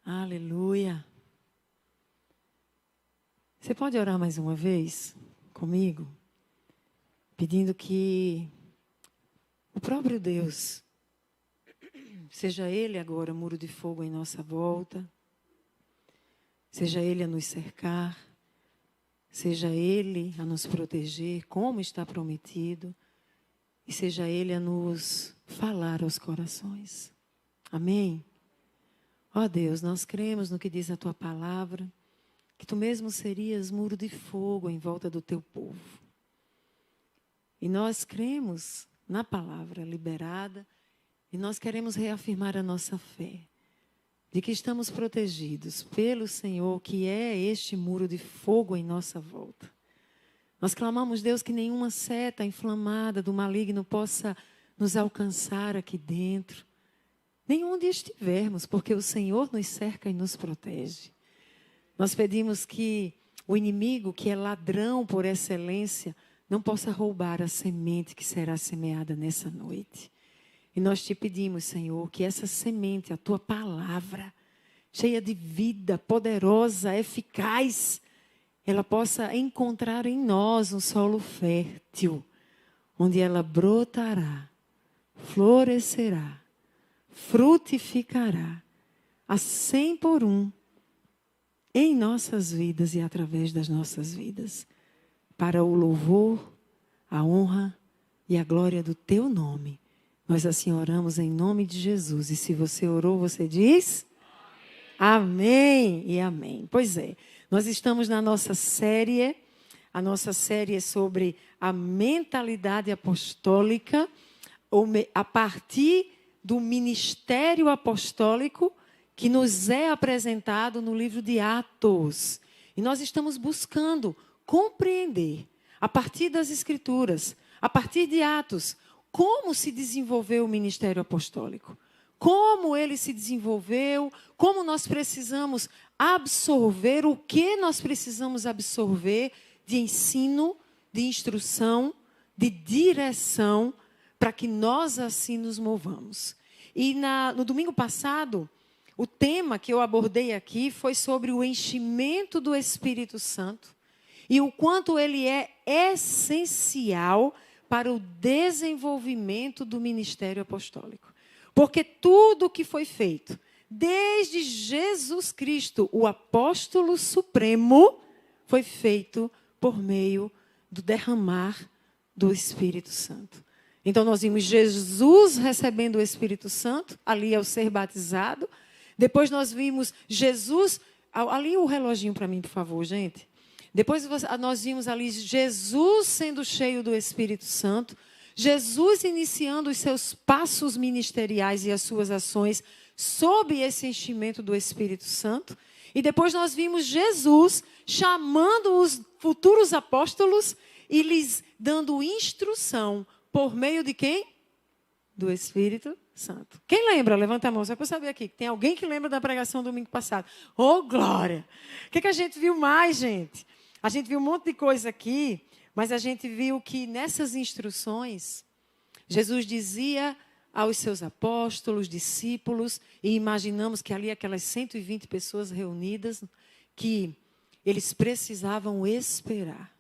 Aleluia. Você pode orar mais uma vez comigo? Pedindo que o próprio Deus, seja Ele agora muro de fogo em nossa volta, seja Ele a nos cercar, seja Ele a nos proteger, como está prometido, e seja Ele a nos falar aos corações. Amém? Ó Deus, nós cremos no que diz a Tua palavra, que Tu mesmo serias muro de fogo em volta do Teu povo. E nós cremos na palavra liberada e nós queremos reafirmar a nossa fé, de que estamos protegidos pelo Senhor, que é este muro de fogo em nossa volta. Nós clamamos, Deus, que nenhuma seta inflamada do maligno possa nos alcançar aqui dentro, nem onde estivermos, porque o Senhor nos cerca e nos protege. Nós pedimos que o inimigo, que é ladrão por excelência, não possa roubar a semente que será semeada nessa noite. E nós te pedimos, Senhor, que essa semente, a Tua palavra, cheia de vida, poderosa, eficaz, ela possa encontrar em nós um solo fértil, onde ela brotará, florescerá, frutificará a 100 por 1 em nossas vidas e através das nossas vidas, para o louvor, a honra e a glória do Teu nome. Nós assim oramos em nome de Jesus. E se você orou, você diz? Amém e amém. Pois é, nós estamos na nossa série, a nossa série é sobre a mentalidade apostólica, a partir do ministério apostólico que nos é apresentado no livro de Atos. E nós estamos buscando compreender, a partir das Escrituras, a partir de Atos, como se desenvolveu o ministério apostólico. Como ele se desenvolveu, como nós precisamos absorver, o que nós precisamos absorver de ensino, de instrução, de direção, para que nós assim nos movamos. E no domingo passado, o tema que eu abordei aqui foi sobre o enchimento do Espírito Santo e o quanto ele é essencial para o desenvolvimento do ministério apostólico. Porque tudo que foi feito, desde Jesus Cristo, o apóstolo supremo, foi feito por meio do derramar do Espírito Santo. Então, nós vimos Jesus recebendo o Espírito Santo, ali ao ser batizado. Depois nós vimos Jesus... Alinha o reloginho para mim, por favor, gente. Depois nós vimos ali Jesus sendo cheio do Espírito Santo. Jesus iniciando os seus passos ministeriais e as suas ações sob esse enchimento do Espírito Santo. E depois nós vimos Jesus chamando os futuros apóstolos e lhes dando instrução por meio de quem? Do Espírito Santo. Quem lembra? Levanta a mão, só para eu saber aqui. Tem alguém que lembra da pregação do domingo passado? Oh, glória! O que a gente viu mais, gente? A gente viu um monte de coisa aqui, mas a gente viu que nessas instruções, Jesus dizia aos seus apóstolos, discípulos, e imaginamos que ali aquelas 120 pessoas reunidas, que eles precisavam esperar.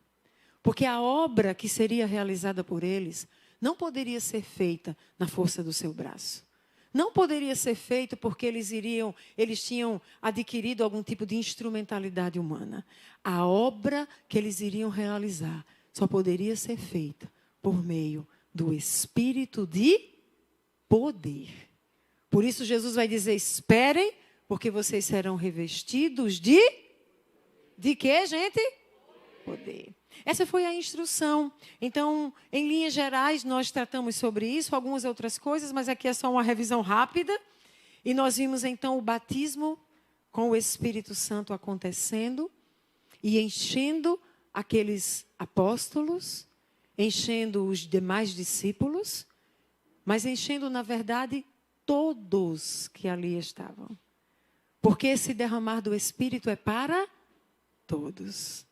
Porque a obra que seria realizada por eles não poderia ser feita na força do seu braço. Não poderia ser feito porque eles tinham adquirido algum tipo de instrumentalidade humana. A obra que eles iriam realizar só poderia ser feita por meio do Espírito de poder. Por isso Jesus vai dizer, esperem, porque vocês serão revestidos de quê, gente? Poder. Essa foi a instrução. Então, em linhas gerais, nós tratamos sobre isso, algumas outras coisas, mas aqui é só uma revisão rápida. E nós vimos, então, o batismo com o Espírito Santo acontecendo e enchendo aqueles apóstolos, enchendo os demais discípulos, mas enchendo, na verdade, todos que ali estavam. Porque esse derramar do Espírito é para todos.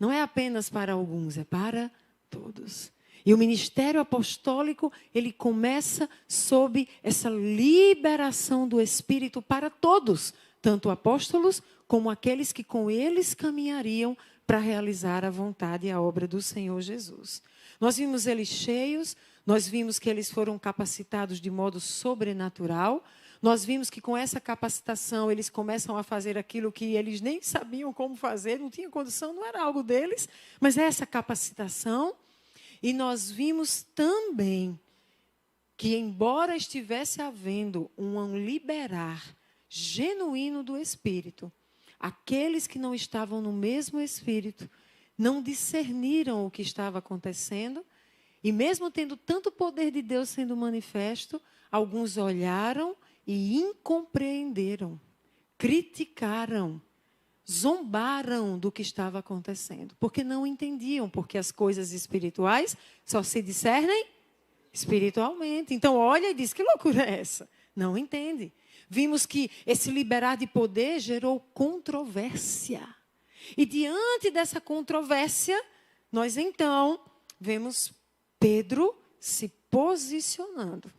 Não é apenas para alguns, é para todos. E o ministério apostólico, ele começa sob essa liberação do Espírito para todos, tanto apóstolos como aqueles que com eles caminhariam para realizar a vontade e a obra do Senhor Jesus. Nós vimos eles cheios, nós vimos que eles foram capacitados de modo sobrenatural, nós vimos que com essa capacitação eles começam a fazer aquilo que eles nem sabiam como fazer, não tinham condição, não era algo deles, mas é essa capacitação. E nós vimos também que, embora estivesse havendo um liberar genuíno do Espírito, aqueles que não estavam no mesmo Espírito não discerniram o que estava acontecendo, e mesmo tendo tanto poder de Deus sendo manifesto, alguns olharam e incompreenderam, criticaram, zombaram do que estava acontecendo, porque não entendiam, porque as coisas espirituais só se discernem espiritualmente. Então olha e diz, que loucura é essa? Não entende. Vimos que esse liberar de poder gerou controvérsia. E diante dessa controvérsia, nós então vemos Pedro se posicionando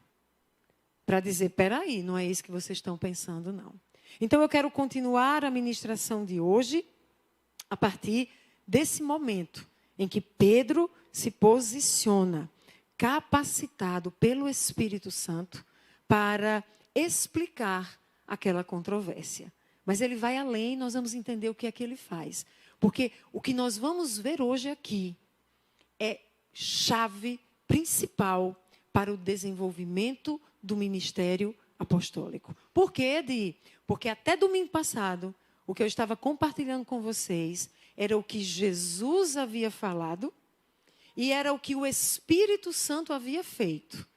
para dizer, peraí, não é isso que vocês estão pensando, não. Então eu quero continuar a ministração de hoje a partir desse momento em que Pedro se posiciona, capacitado pelo Espírito Santo para explicar aquela controvérsia. Mas ele vai além, nós vamos entender o que é que ele faz. Porque o que nós vamos ver hoje aqui é chave principal para o desenvolvimento do ministério apostólico. Por quê, Edi? Porque até domingo passado, o que eu estava compartilhando com vocês era o que Jesus havia falado e era o que o Espírito Santo havia feito.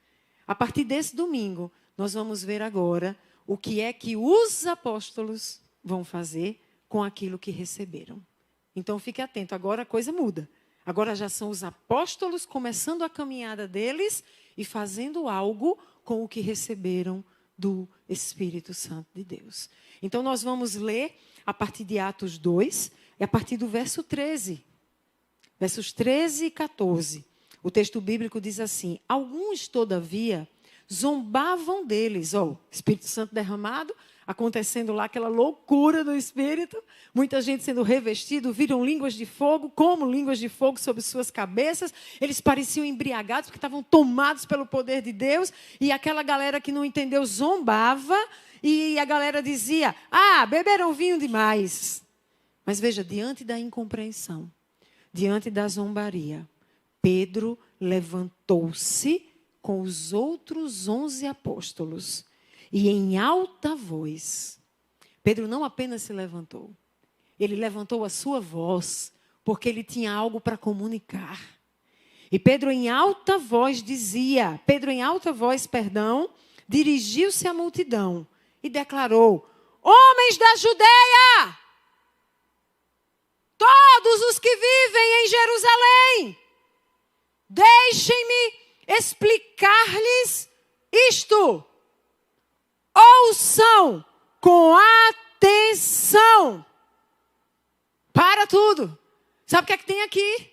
A partir desse domingo, nós vamos ver agora o que é que os apóstolos vão fazer com aquilo que receberam. Então, fique atento, agora a coisa muda. Agora já são os apóstolos começando a caminhada deles e fazendo algo com o que receberam do Espírito Santo de Deus. Então, nós vamos ler a partir de Atos 2, e a partir do verso 13. Versos 13 e 14. O texto bíblico diz assim, alguns, todavia, zombavam deles. Espírito Santo derramado, acontecendo lá aquela loucura do Espírito, muita gente sendo revestido, viram línguas de fogo, como línguas de fogo sobre suas cabeças, eles pareciam embriagados, porque estavam tomados pelo poder de Deus, e aquela galera que não entendeu zombava, e a galera dizia, beberam vinho demais. Mas veja, diante da incompreensão, diante da zombaria, Pedro levantou-se com os outros 11 apóstolos, e em alta voz, Pedro não apenas se levantou, ele levantou a sua voz, porque ele tinha algo para comunicar. E Pedro em alta voz dirigiu-se à multidão e declarou, homens da Judeia, todos os que vivem em Jerusalém, deixem-me explicar-lhes isto. Ouçam com atenção. Para tudo. Sabe o que é que tem aqui?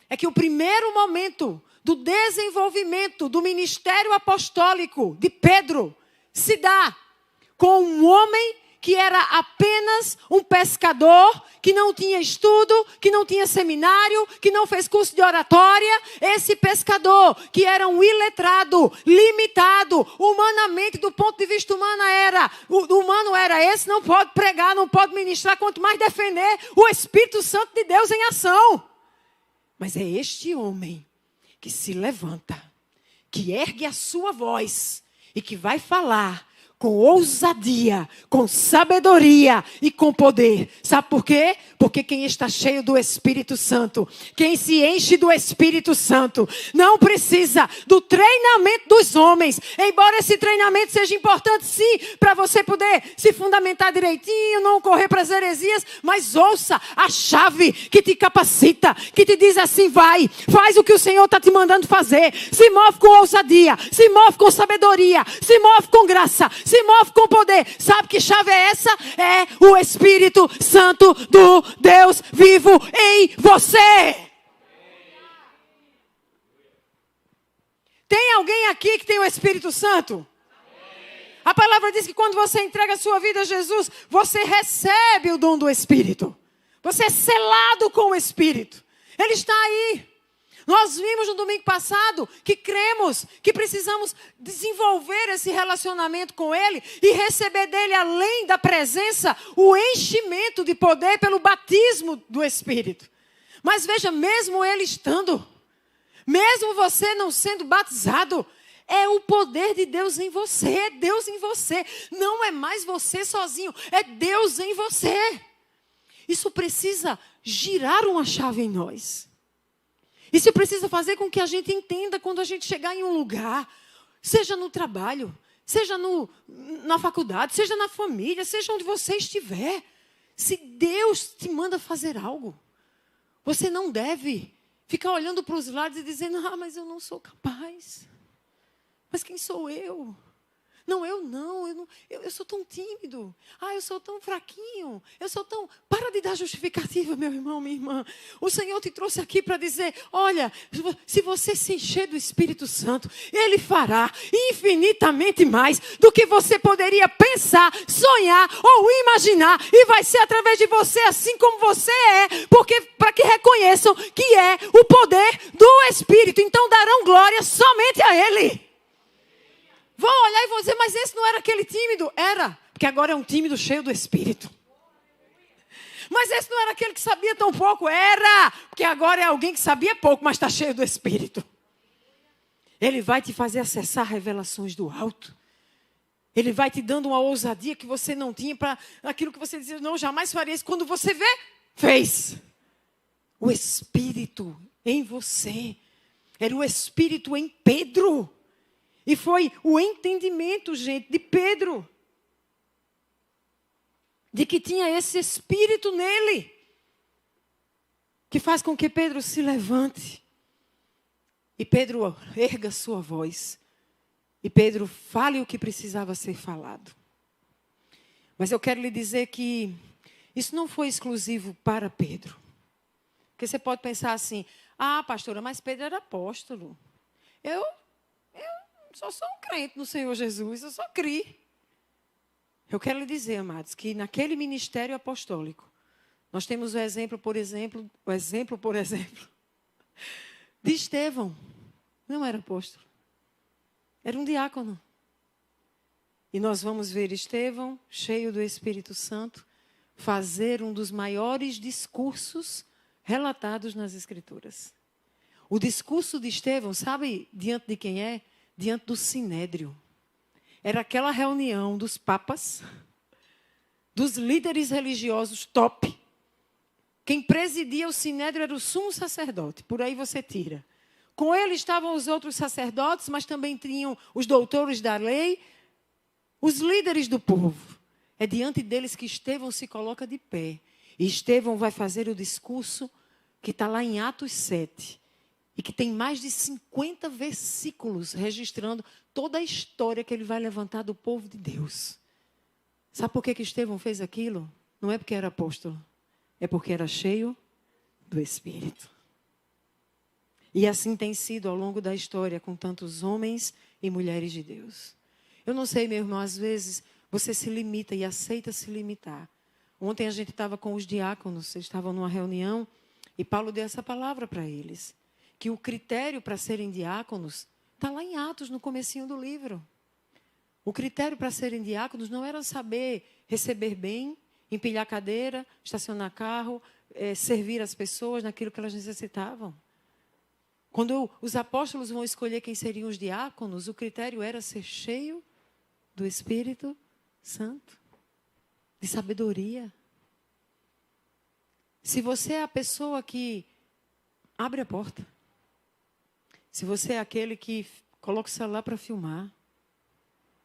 É que o primeiro momento do desenvolvimento do ministério apostólico de Pedro se dá com um homem que era apenas um pescador, que não tinha estudo, que não tinha seminário, que não fez curso de oratória. Esse pescador, que era um iletrado, limitado, humanamente, do ponto de vista humano era esse, não pode pregar, não pode ministrar, quanto mais defender o Espírito Santo de Deus em ação. Mas é este homem que se levanta, que ergue a sua voz e que vai falar com ousadia, com sabedoria e com poder. Sabe por quê? Porque quem está cheio do Espírito Santo, quem se enche do Espírito Santo, não precisa do treinamento dos homens. Embora esse treinamento seja importante, sim, para você poder se fundamentar direitinho, não correr para as heresias, mas ouça a chave que te capacita, que te diz assim, vai, faz o que o Senhor está te mandando fazer. Se move com ousadia, se move com sabedoria, se move com graça, se move com poder. Sabe que chave é essa? É o Espírito Santo do Deus vivo em você. Tem alguém aqui que tem o Espírito Santo? A palavra diz que quando você entrega a sua vida a Jesus, você recebe o dom do Espírito. Você é selado com o Espírito. Ele está aí. Nós vimos no domingo passado que cremos que precisamos desenvolver esse relacionamento com Ele e receber dEle, além da presença, o enchimento de poder pelo batismo do Espírito. Mas veja, mesmo Ele estando, mesmo você não sendo batizado, é o poder de Deus em você, é Deus em você. Não é mais você sozinho, é Deus em você. Isso precisa girar uma chave em nós. Isso precisa fazer com que a gente entenda quando a gente chegar em um lugar, seja no trabalho, seja na faculdade, seja na família, seja onde você estiver. Se Deus te manda fazer algo, você não deve ficar olhando para os lados e dizendo, mas eu não sou capaz. Mas quem sou eu? Não, eu sou tão tímido. Eu sou tão fraquinho. Eu sou tão... Para de dar justificativa, meu irmão, minha irmã. O Senhor te trouxe aqui para dizer, olha, se você se encher do Espírito Santo, Ele fará infinitamente mais do que você poderia pensar, sonhar ou imaginar. E vai ser através de você, assim como você é, porque para que reconheçam que é o poder do Espírito. Então darão glória somente a Ele. Vão olhar e vão dizer, mas esse não era aquele tímido. Era, porque agora é um tímido cheio do Espírito. Mas esse não era aquele que sabia tão pouco. Era, porque agora é alguém que sabia pouco, mas está cheio do Espírito. Ele vai te fazer acessar revelações do alto. Ele vai te dando uma ousadia que você não tinha para aquilo que você dizia, não, jamais faria isso. Quando você vê, fez. O Espírito em você. Era o Espírito em Pedro. E foi o entendimento, gente, de Pedro. De que tinha esse Espírito nele. Que faz com que Pedro se levante. E Pedro erga sua voz. E Pedro fale o que precisava ser falado. Mas eu quero lhe dizer que isso não foi exclusivo para Pedro. Porque você pode pensar assim, pastora, mas Pedro era apóstolo. Eu só sou um crente no Senhor Jesus, eu só criei. Eu quero lhe dizer, amados, que naquele ministério apostólico, nós temos o exemplo, por exemplo, de Estevão. Não era apóstolo, era um diácono. E nós vamos ver Estevão, cheio do Espírito Santo, fazer um dos maiores discursos relatados nas Escrituras. O discurso de Estevão, sabe diante de quem é? Diante do Sinédrio. Era aquela reunião dos papas, dos líderes religiosos top. Quem presidia o Sinédrio era o sumo sacerdote, por aí você tira. Com ele estavam os outros sacerdotes, mas também tinham os doutores da lei, os líderes do povo. É diante deles que Estevão se coloca de pé. E Estevão vai fazer o discurso que está lá em Atos 7. E que tem mais de 50 versículos registrando toda a história que ele vai levantar do povo de Deus. Sabe por que Estevão fez aquilo? Não é porque era apóstolo. É porque era cheio do Espírito. E assim tem sido ao longo da história com tantos homens e mulheres de Deus. Eu não sei, meu irmão, às vezes você se limita e aceita se limitar. Ontem a gente estava com os diáconos, eles estavam numa reunião e Paulo deu essa palavra para eles. Que o critério para serem diáconos está lá em Atos, no comecinho do livro. O critério para serem diáconos não era saber receber bem, empilhar cadeira, estacionar carro, servir as pessoas naquilo que elas necessitavam. Quando os apóstolos vão escolher quem seriam os diáconos, o critério era ser cheio do Espírito Santo, de sabedoria. Se você é a pessoa que abre a porta, se você é aquele que coloca o celular para filmar,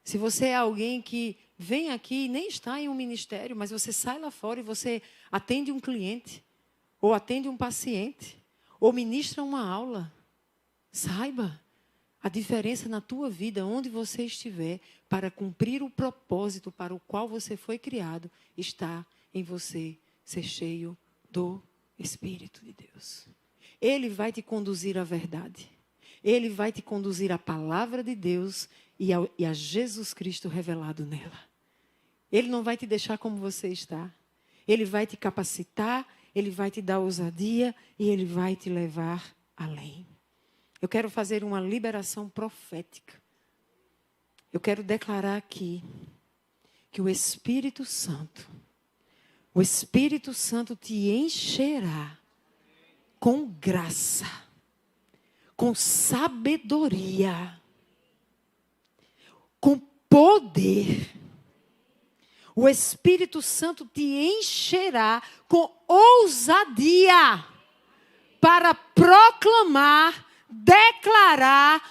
se você é alguém que vem aqui e nem está em um ministério, mas você sai lá fora e você atende um cliente, ou atende um paciente, ou ministra uma aula, saiba a diferença na tua vida, onde você estiver, para cumprir o propósito para o qual você foi criado, está em você ser cheio do Espírito de Deus. Ele vai te conduzir à verdade. Ele vai te conduzir à palavra de Deus e a Jesus Cristo revelado nela. Ele não vai te deixar como você está. Ele vai te capacitar, Ele vai te dar ousadia e Ele vai te levar além. Eu quero fazer uma liberação profética. Eu quero declarar aqui que o Espírito Santo te encherá com graça, com sabedoria, com poder. O Espírito Santo te encherá com ousadia para proclamar, declarar,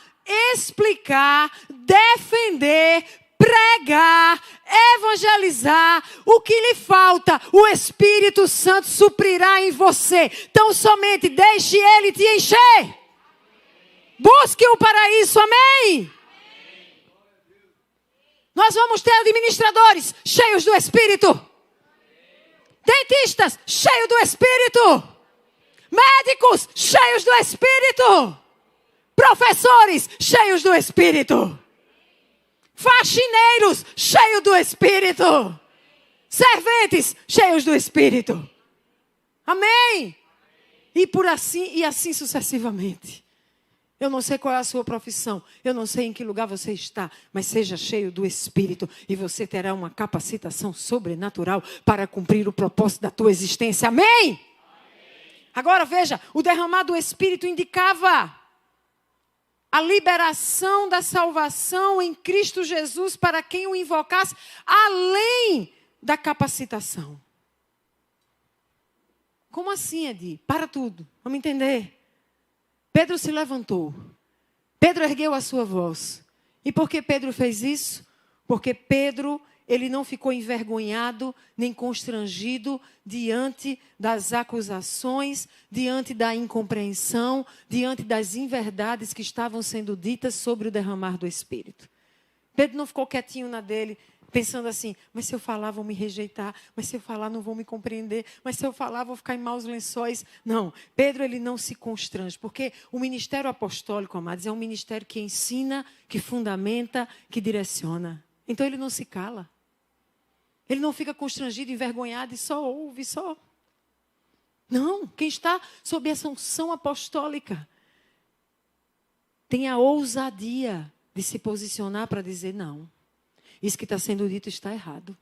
explicar, defender, pregar, evangelizar. O que lhe falta, o Espírito Santo suprirá em você. Então somente deixe Ele te encher. Busque-o para isso, amém? Nós vamos ter administradores cheios do Espírito. Dentistas cheios do Espírito. Médicos cheios do Espírito. Professores cheios do Espírito. Faxineiros cheios do Espírito. Serventes cheios do Espírito. Amém? E assim sucessivamente. Eu não sei qual é a sua profissão, eu não sei em que lugar você está, mas seja cheio do Espírito e você terá uma capacitação sobrenatural para cumprir o propósito da tua existência. Amém? Amém. Agora veja, o derramar do Espírito indicava a liberação da salvação em Cristo Jesus para quem o invocasse, além da capacitação. Como assim, Edi? Para tudo, vamos entender. Pedro se levantou. Pedro ergueu a sua voz. E por que Pedro fez isso? Porque Pedro, ele não ficou envergonhado, nem constrangido diante das acusações, diante da incompreensão, diante das inverdades que estavam sendo ditas sobre o derramar do Espírito. Pedro não ficou quietinho na dele, pensando assim, mas se eu falar vão me rejeitar, mas se eu falar não vão me compreender, mas se eu falar vou ficar em maus lençóis. Não, Pedro ele não se constrange, porque o ministério apostólico, amados, é um ministério que ensina, que fundamenta, que direciona. Então ele não se cala. Ele não fica constrangido, envergonhado e só ouve, só. Não, quem está sob essa unção apostólica tem a ousadia de se posicionar para dizer não. Isso que está sendo dito está errado.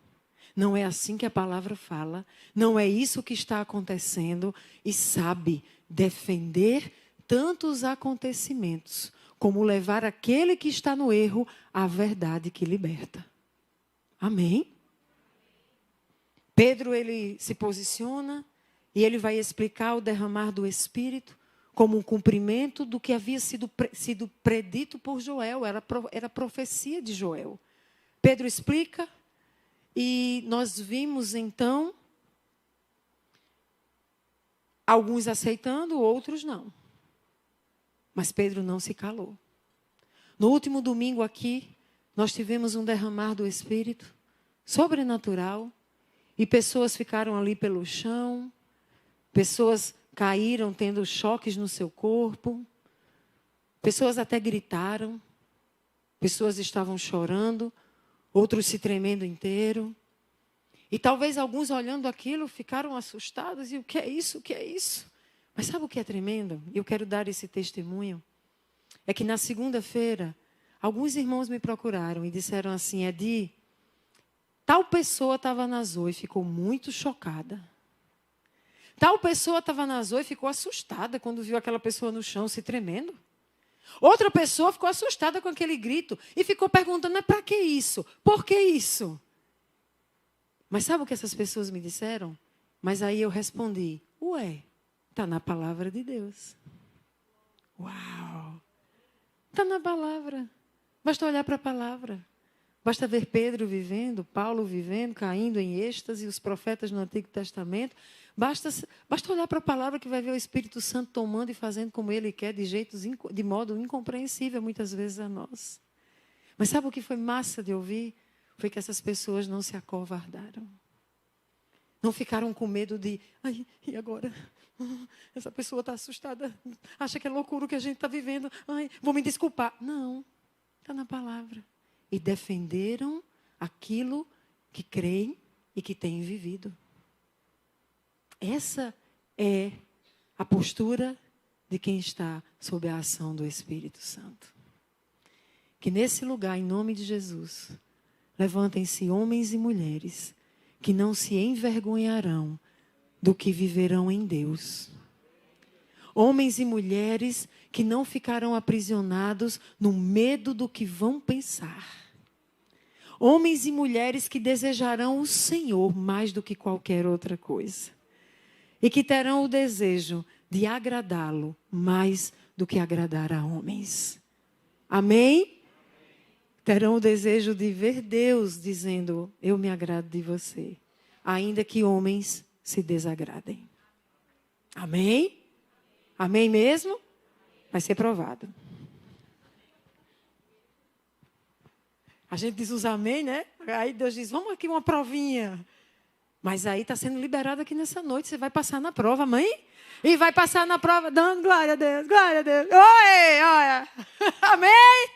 Não é assim que a palavra fala. Não é isso que está acontecendo. E sabe defender tanto os acontecimentos, como levar aquele que está no erro à verdade que liberta. Amém? Pedro, ele se posiciona e ele vai explicar o derramar do Espírito como um cumprimento do que havia sido predito por Joel. Era profecia de Joel. Pedro explica e nós vimos então alguns aceitando, outros não. Mas Pedro não se calou. No último domingo aqui, nós tivemos um derramar do Espírito sobrenatural e pessoas ficaram ali pelo chão, pessoas caíram tendo choques no seu corpo, pessoas até gritaram, pessoas estavam chorando, outros se tremendo inteiro. E talvez alguns olhando aquilo ficaram assustados. E o que é isso? O que é isso? Mas sabe o que é tremendo? E eu quero dar esse testemunho. É que na segunda-feira, alguns irmãos me procuraram e disseram assim, Edi, tal pessoa estava na Zoe e ficou muito chocada. Tal pessoa estava na Zoe e ficou assustada quando viu aquela pessoa no chão se tremendo. Outra pessoa ficou assustada com aquele grito e ficou perguntando, mas para que isso? Por que isso? Mas sabe o que essas pessoas me disseram? Mas aí eu respondi, está na palavra de Deus. Uau! Está na palavra. Basta olhar para a palavra. Basta ver Pedro vivendo, Paulo vivendo, caindo em êxtase, os profetas no Antigo Testamento. Basta olhar para a palavra que vai ver o Espírito Santo tomando e fazendo como Ele quer, de modo incompreensível muitas vezes a nós. Mas sabe o que foi massa de ouvir? Foi que essas pessoas não se acovardaram. Não ficaram com medo de, e agora? Essa pessoa está assustada, acha que é loucura o que a gente está vivendo. Vou me desculpar. Não, está na palavra. e defenderam aquilo que creem e que têm vivido. Essa é a postura de quem está sob a ação do Espírito Santo. Que nesse lugar, em nome de Jesus, levantem-se homens e mulheres que não se envergonharão do que viverão em Deus. Homens e mulheres que não ficarão aprisionados no medo do que vão pensar. Homens e mulheres que desejarão o Senhor mais do que qualquer outra coisa. E que terão o desejo de agradá-lo mais do que agradar a homens. Amém? Terão o desejo de ver Deus dizendo, eu me agrado de você. Ainda que homens se desagradem. Amém? Amém mesmo? Vai ser provado. A gente diz os amém, né? Aí Deus diz, vamos aqui uma provinha. Mas aí está sendo liberado aqui nessa noite. Você vai passar na prova, mãe? E vai passar na prova dando glória a Deus, glória a Deus. Oi, olha. Amém?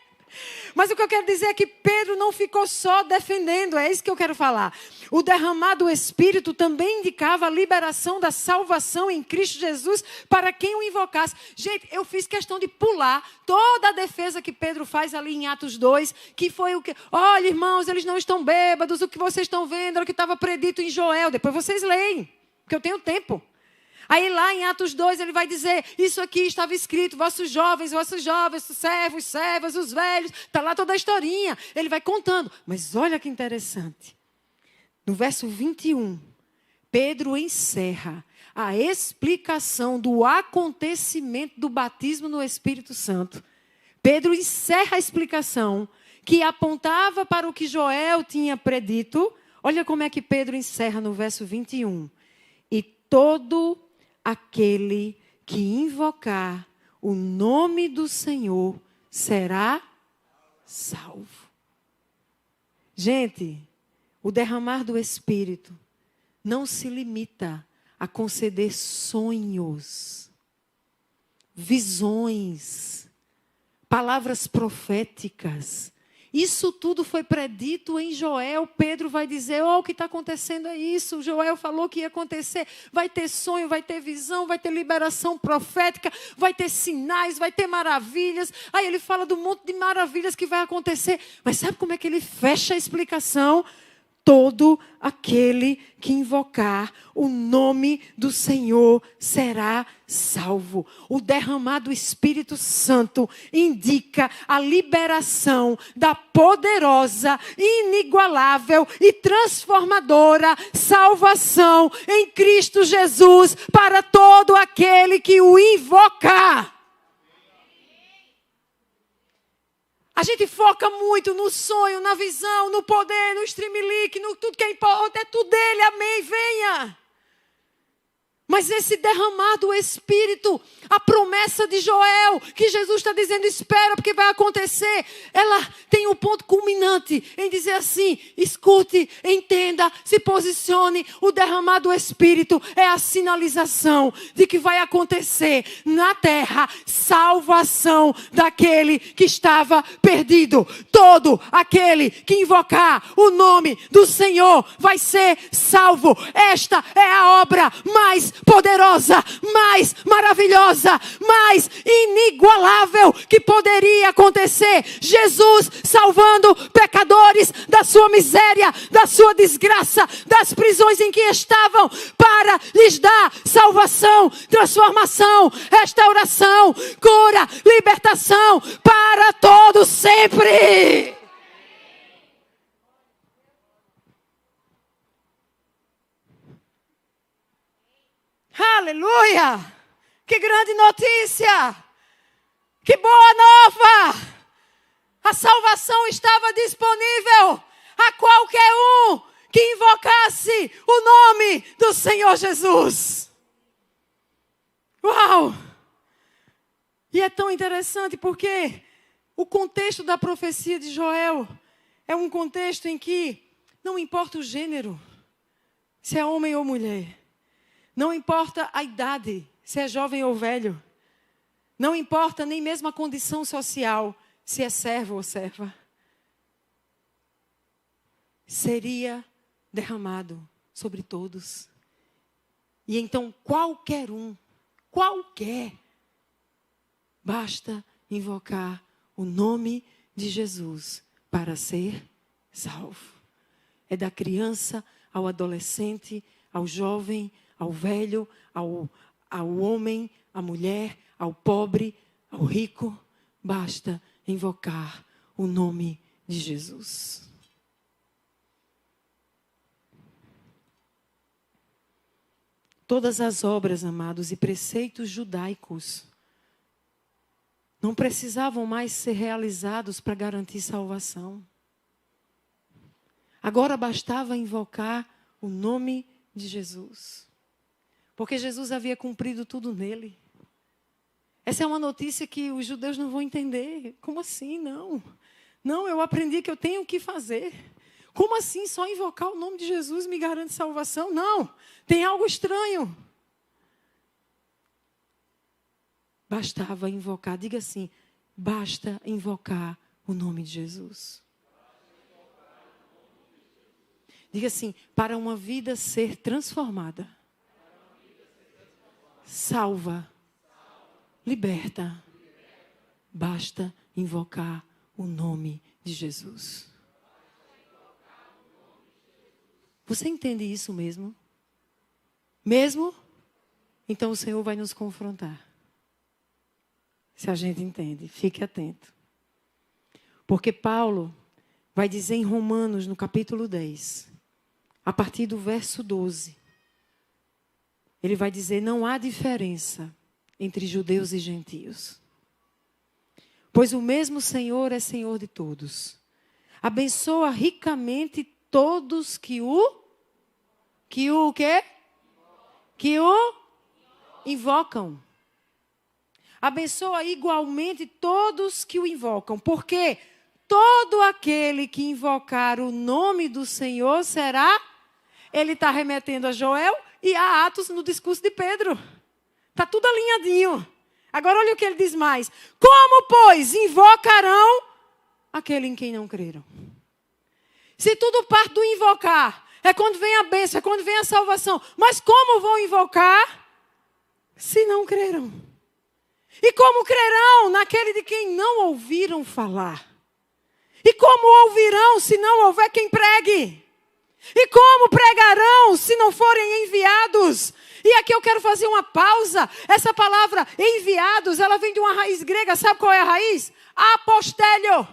Mas o que eu quero dizer é que Pedro não ficou só defendendo, é isso que eu quero falar. O derramar do Espírito também indicava a liberação da salvação em Cristo Jesus para quem o invocasse. Gente, eu fiz questão de pular toda a defesa que Pedro faz ali em Atos 2, que foi o que... Olha, irmãos, eles não estão bêbados, o que vocês estão vendo era o que estava predito em Joel. Depois vocês leem, porque eu tenho tempo. Aí lá em Atos 2 ele vai dizer, isso aqui estava escrito, vossos jovens, os servos, servas, os velhos, está lá toda a historinha. Ele vai contando, mas olha que interessante. No verso 21, Pedro encerra a explicação do acontecimento do batismo no Espírito Santo. Pedro encerra a explicação que apontava para o que Joel tinha predito. Olha como é que Pedro encerra no verso 21. E todo aquele que invocar o nome do Senhor será salvo. Gente, o derramar do Espírito não se limita a conceder sonhos, visões, palavras proféticas. Isso tudo foi predito em Joel. Pedro vai dizer, o que está acontecendo é isso. Joel falou que ia acontecer. Vai ter sonho, vai ter visão, vai ter liberação profética, vai ter sinais, vai ter maravilhas. Aí ele fala do monte de maravilhas que vai acontecer. Mas sabe como é que ele fecha a explicação? Todo aquele que invocar o nome do Senhor será salvo. O derramar do Espírito Santo indica a liberação da poderosa, inigualável e transformadora salvação em Cristo Jesus para todo aquele que o invocar. A gente foca muito no sonho, na visão, no poder, no streamlink, no tudo que é importante, é tudo dele, amém, venha. Mas esse derramar do Espírito, a promessa de Joel, que Jesus está dizendo, espera porque vai acontecer. Ela tem um ponto culminante em dizer assim, escute, entenda, se posicione. O derramar do Espírito é a sinalização de que vai acontecer na terra salvação daquele que estava perdido. Todo aquele que invocar o nome do Senhor vai ser salvo. Esta é a obra mais poderosa, mais maravilhosa, mais inigualável que poderia acontecer. Jesus salvando pecadores da sua miséria, da sua desgraça, das prisões em que estavam, para lhes dar salvação, transformação, restauração, cura, libertação para todos sempre. Aleluia! Que grande notícia! Que boa nova! A salvação estava disponível a qualquer um que invocasse o nome do Senhor Jesus. Uau! E é tão interessante porque o contexto da profecia de Joel é um contexto em que não importa o gênero, se é homem ou mulher. Não importa a idade, se é jovem ou velho. Não importa nem mesmo a condição social, se é servo ou serva. seria derramado sobre todos. E então qualquer, basta invocar o nome de Jesus para ser salvo. É da criança ao adolescente, ao jovem, ao velho, ao homem, à mulher, ao pobre, ao rico. Basta invocar o nome de Jesus. Todas as obras, amados, e preceitos judaicos não precisavam mais ser realizados para garantir salvação. Agora bastava invocar o nome de Jesus. Porque Jesus havia cumprido tudo nele. Essa é uma notícia que os judeus não vão entender. Como assim? Não. Não, eu aprendi que eu tenho que fazer. Como assim só invocar o nome de Jesus me garante salvação? Não, tem algo estranho. Bastava invocar, diga assim, basta invocar o nome de Jesus. Diga assim, para uma vida ser transformada, salva, liberta, basta invocar o nome de Jesus. Você entende isso mesmo? Mesmo? Então o Senhor vai nos confrontar. Se a gente entende, fique atento. Porque Paulo vai dizer em Romanos, no capítulo 10, a partir do verso 12, ele vai dizer, não há diferença entre judeus e gentios. Pois o mesmo Senhor é Senhor de todos. Abençoa ricamente todos que o quê? Que o invocam. Abençoa igualmente todos que o invocam. Porque todo aquele que invocar o nome do Senhor será... Ele está remetendo a Joel e a Atos no discurso de Pedro. Está tudo alinhadinho. Agora olha o que ele diz mais. Como, pois, invocarão aquele em quem não creram? Se tudo parte do invocar, é quando vem a bênção, é quando vem a salvação. Mas como vão invocar se não creram? E como crerão naquele de quem não ouviram falar? E como ouvirão se não houver quem pregue? E como pregarão se não forem enviados? E aqui eu quero fazer uma pausa. Essa palavra enviados, ela vem de uma raiz grega. Sabe qual é a raiz? Apostélio,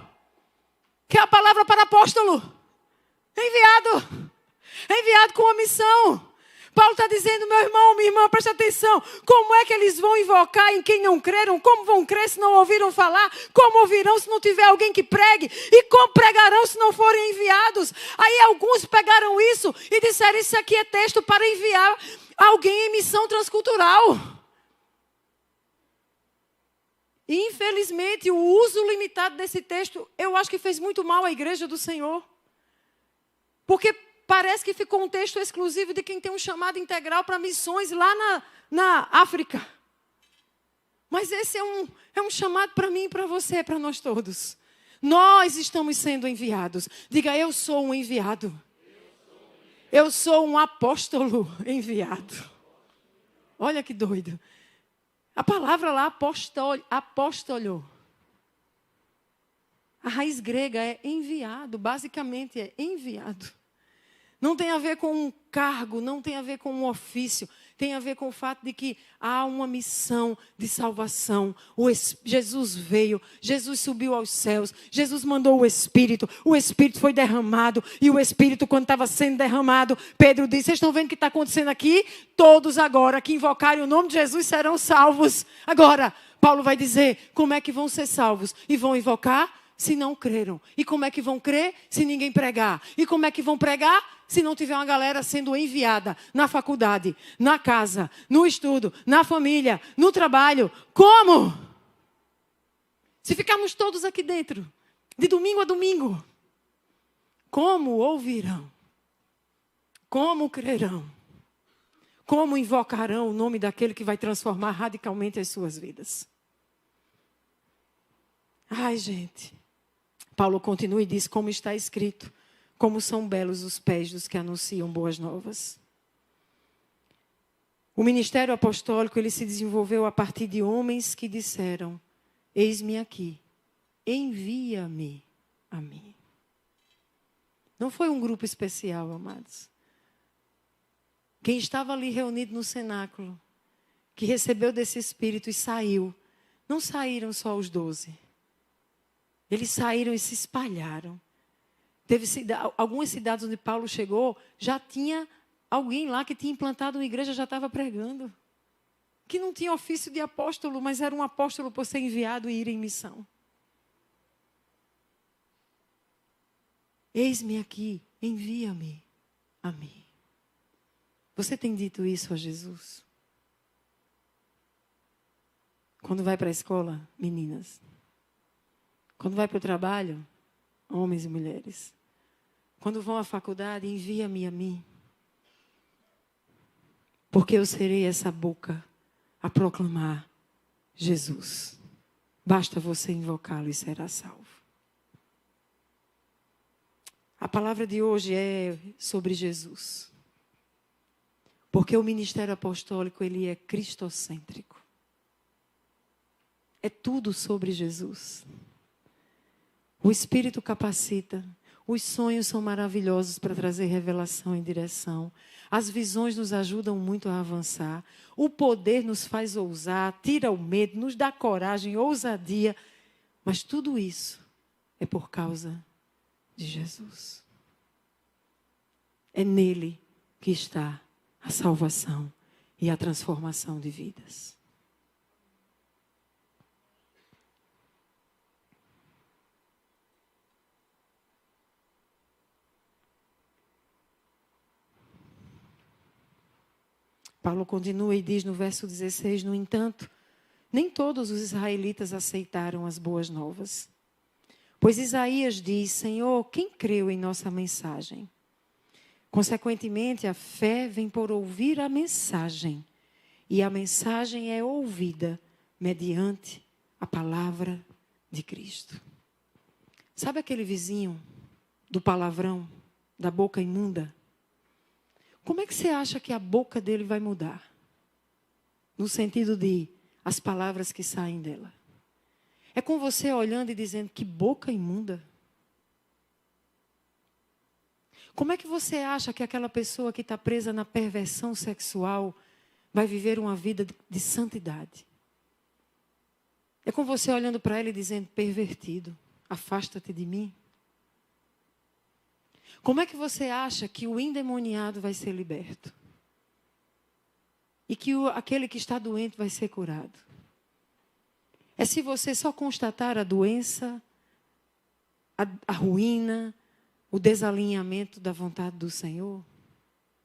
que é a palavra para apóstolo. Enviado. Enviado com uma missão. Paulo está dizendo, meu irmão, minha irmã, presta atenção. Como é que eles vão invocar em quem não creram? Como vão crer se não ouviram falar? Como ouvirão se não tiver alguém que pregue? E como pregarão se não forem enviados? Aí alguns pegaram isso e disseram, isso aqui é texto para enviar alguém em missão transcultural. E infelizmente o uso limitado desse texto, eu acho que fez muito mal à igreja do Senhor. Porque parece que ficou um texto exclusivo de quem tem um chamado integral para missões lá na África. Mas esse é um chamado para mim e para você, para nós todos. Nós estamos sendo enviados. Diga, eu sou um enviado. Eu sou um apóstolo enviado. Olha que doido. A palavra lá, apóstolo. A raiz grega é enviado. Basicamente é enviado. Não tem a ver com um cargo, não tem a ver com um ofício. Tem a ver com o fato de que há uma missão de salvação. Jesus veio, Jesus subiu aos céus, Jesus mandou o Espírito foi derramado. E o Espírito, quando estava sendo derramado, Pedro disse, vocês estão vendo o que está acontecendo aqui? Todos agora que invocarem o nome de Jesus serão salvos. Agora, Paulo vai dizer como é que vão ser salvos. E vão invocar se não creram. E como é que vão crer se ninguém pregar? E como é que vão pregar se não tiver uma galera sendo enviada na faculdade, na casa, no estudo, na família, no trabalho? Como? Se ficarmos todos aqui dentro, de domingo a domingo, como ouvirão? Como crerão? Como invocarão o nome daquele que vai transformar radicalmente as suas vidas? Ai, gente. Paulo continua e diz, como está escrito, como são belos os pés dos que anunciam boas novas. O ministério apostólico, ele se desenvolveu a partir de homens que disseram: eis-me aqui, envia-me a mim. Não foi um grupo especial, amados. Quem estava ali reunido no cenáculo, que recebeu desse Espírito e saiu, não saíram só os 12. Eles saíram e se espalharam. Algumas cidades onde Paulo chegou, já tinha alguém lá que tinha implantado uma igreja, já estava pregando. Que não tinha ofício de apóstolo, mas era um apóstolo por ser enviado e ir em missão. Eis-me aqui, envia-me a mim. Você tem dito isso a Jesus? Quando vai para a escola, meninas. Quando vai para o trabalho, homens e mulheres. Quando vão à faculdade, envia-me a mim. Porque eu serei essa boca a proclamar Jesus. Basta você invocá-lo e será salvo. A palavra de hoje é sobre Jesus. Porque o ministério apostólico, ele é cristocêntrico. É tudo sobre Jesus. O Espírito capacita. Os sonhos são maravilhosos para trazer revelação e direção. As visões nos ajudam muito a avançar. O poder nos faz ousar, tira o medo, nos dá coragem, ousadia. Mas tudo isso é por causa de Jesus. É nele que está a salvação e a transformação de vidas. Paulo continua e diz no verso 16, no entanto, nem todos os israelitas aceitaram as boas novas. Pois Isaías diz: Senhor, quem creu em nossa mensagem? Consequentemente, a fé vem por ouvir a mensagem. E a mensagem é ouvida mediante a palavra de Cristo. Sabe aquele vizinho do palavrão, da boca imunda? Como é que você acha que a boca dele vai mudar? No sentido de as palavras que saem dela. É com você olhando e dizendo: que boca imunda. Como é que você acha que aquela pessoa que está presa na perversão sexual vai viver uma vida de santidade? É com você olhando para ela e dizendo: pervertido, afasta-te de mim. Como é que você acha que o endemoniado vai ser liberto? E que aquele que está doente vai ser curado? É se você só constatar a doença, a ruína, o desalinhamento da vontade do Senhor? O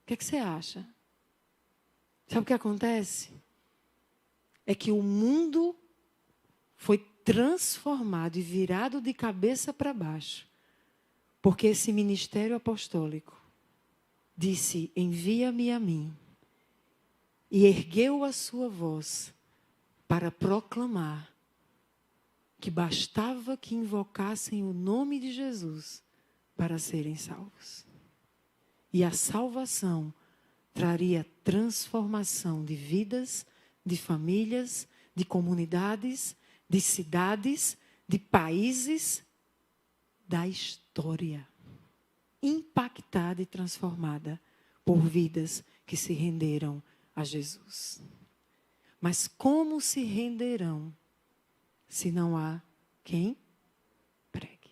que é que você acha? Sabe o que acontece? É que o mundo foi transformado e virado de cabeça para baixo. Porque esse ministério apostólico disse: envia-me a mim. E ergueu a sua voz para proclamar que bastava que invocassem o nome de Jesus para serem salvos. E a salvação traria transformação de vidas, de famílias, de comunidades, de cidades, de países, da história. Impactada e transformada por vidas que se renderam a Jesus. Mas como se renderão se não há quem pregue?